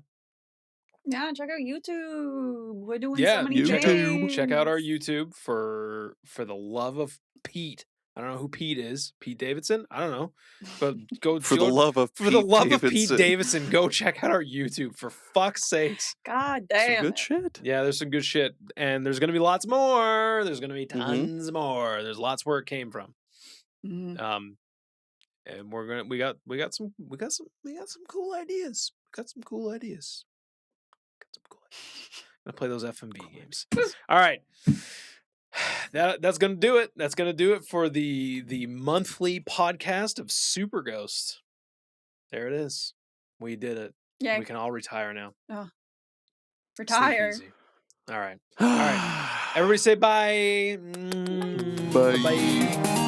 Yeah, check out YouTube. We're doing Yeah, so many check out our things. YouTube for the love of Pete. I don't know who Pete is. Pete Davidson? I don't know. But go For the love of for the Pete love of Pete Davidson. Davidson, go check out our YouTube for fuck's sakes. God Some damn good it. shit. Yeah, there's some good shit, and there's gonna be lots more. There's gonna be Mhm. tons more. There's lots where it came from. Mhm. And we got some cool ideas. Got some cool ideas. I'm gonna play those FMV games. All right. That's gonna do it. That's gonna do it for the monthly podcast of Super Ghost. There it is. We did it. Yay. We can all retire now. Oh. Sleep Retire. easy. All right. All right. Everybody say bye. Bye. Bye.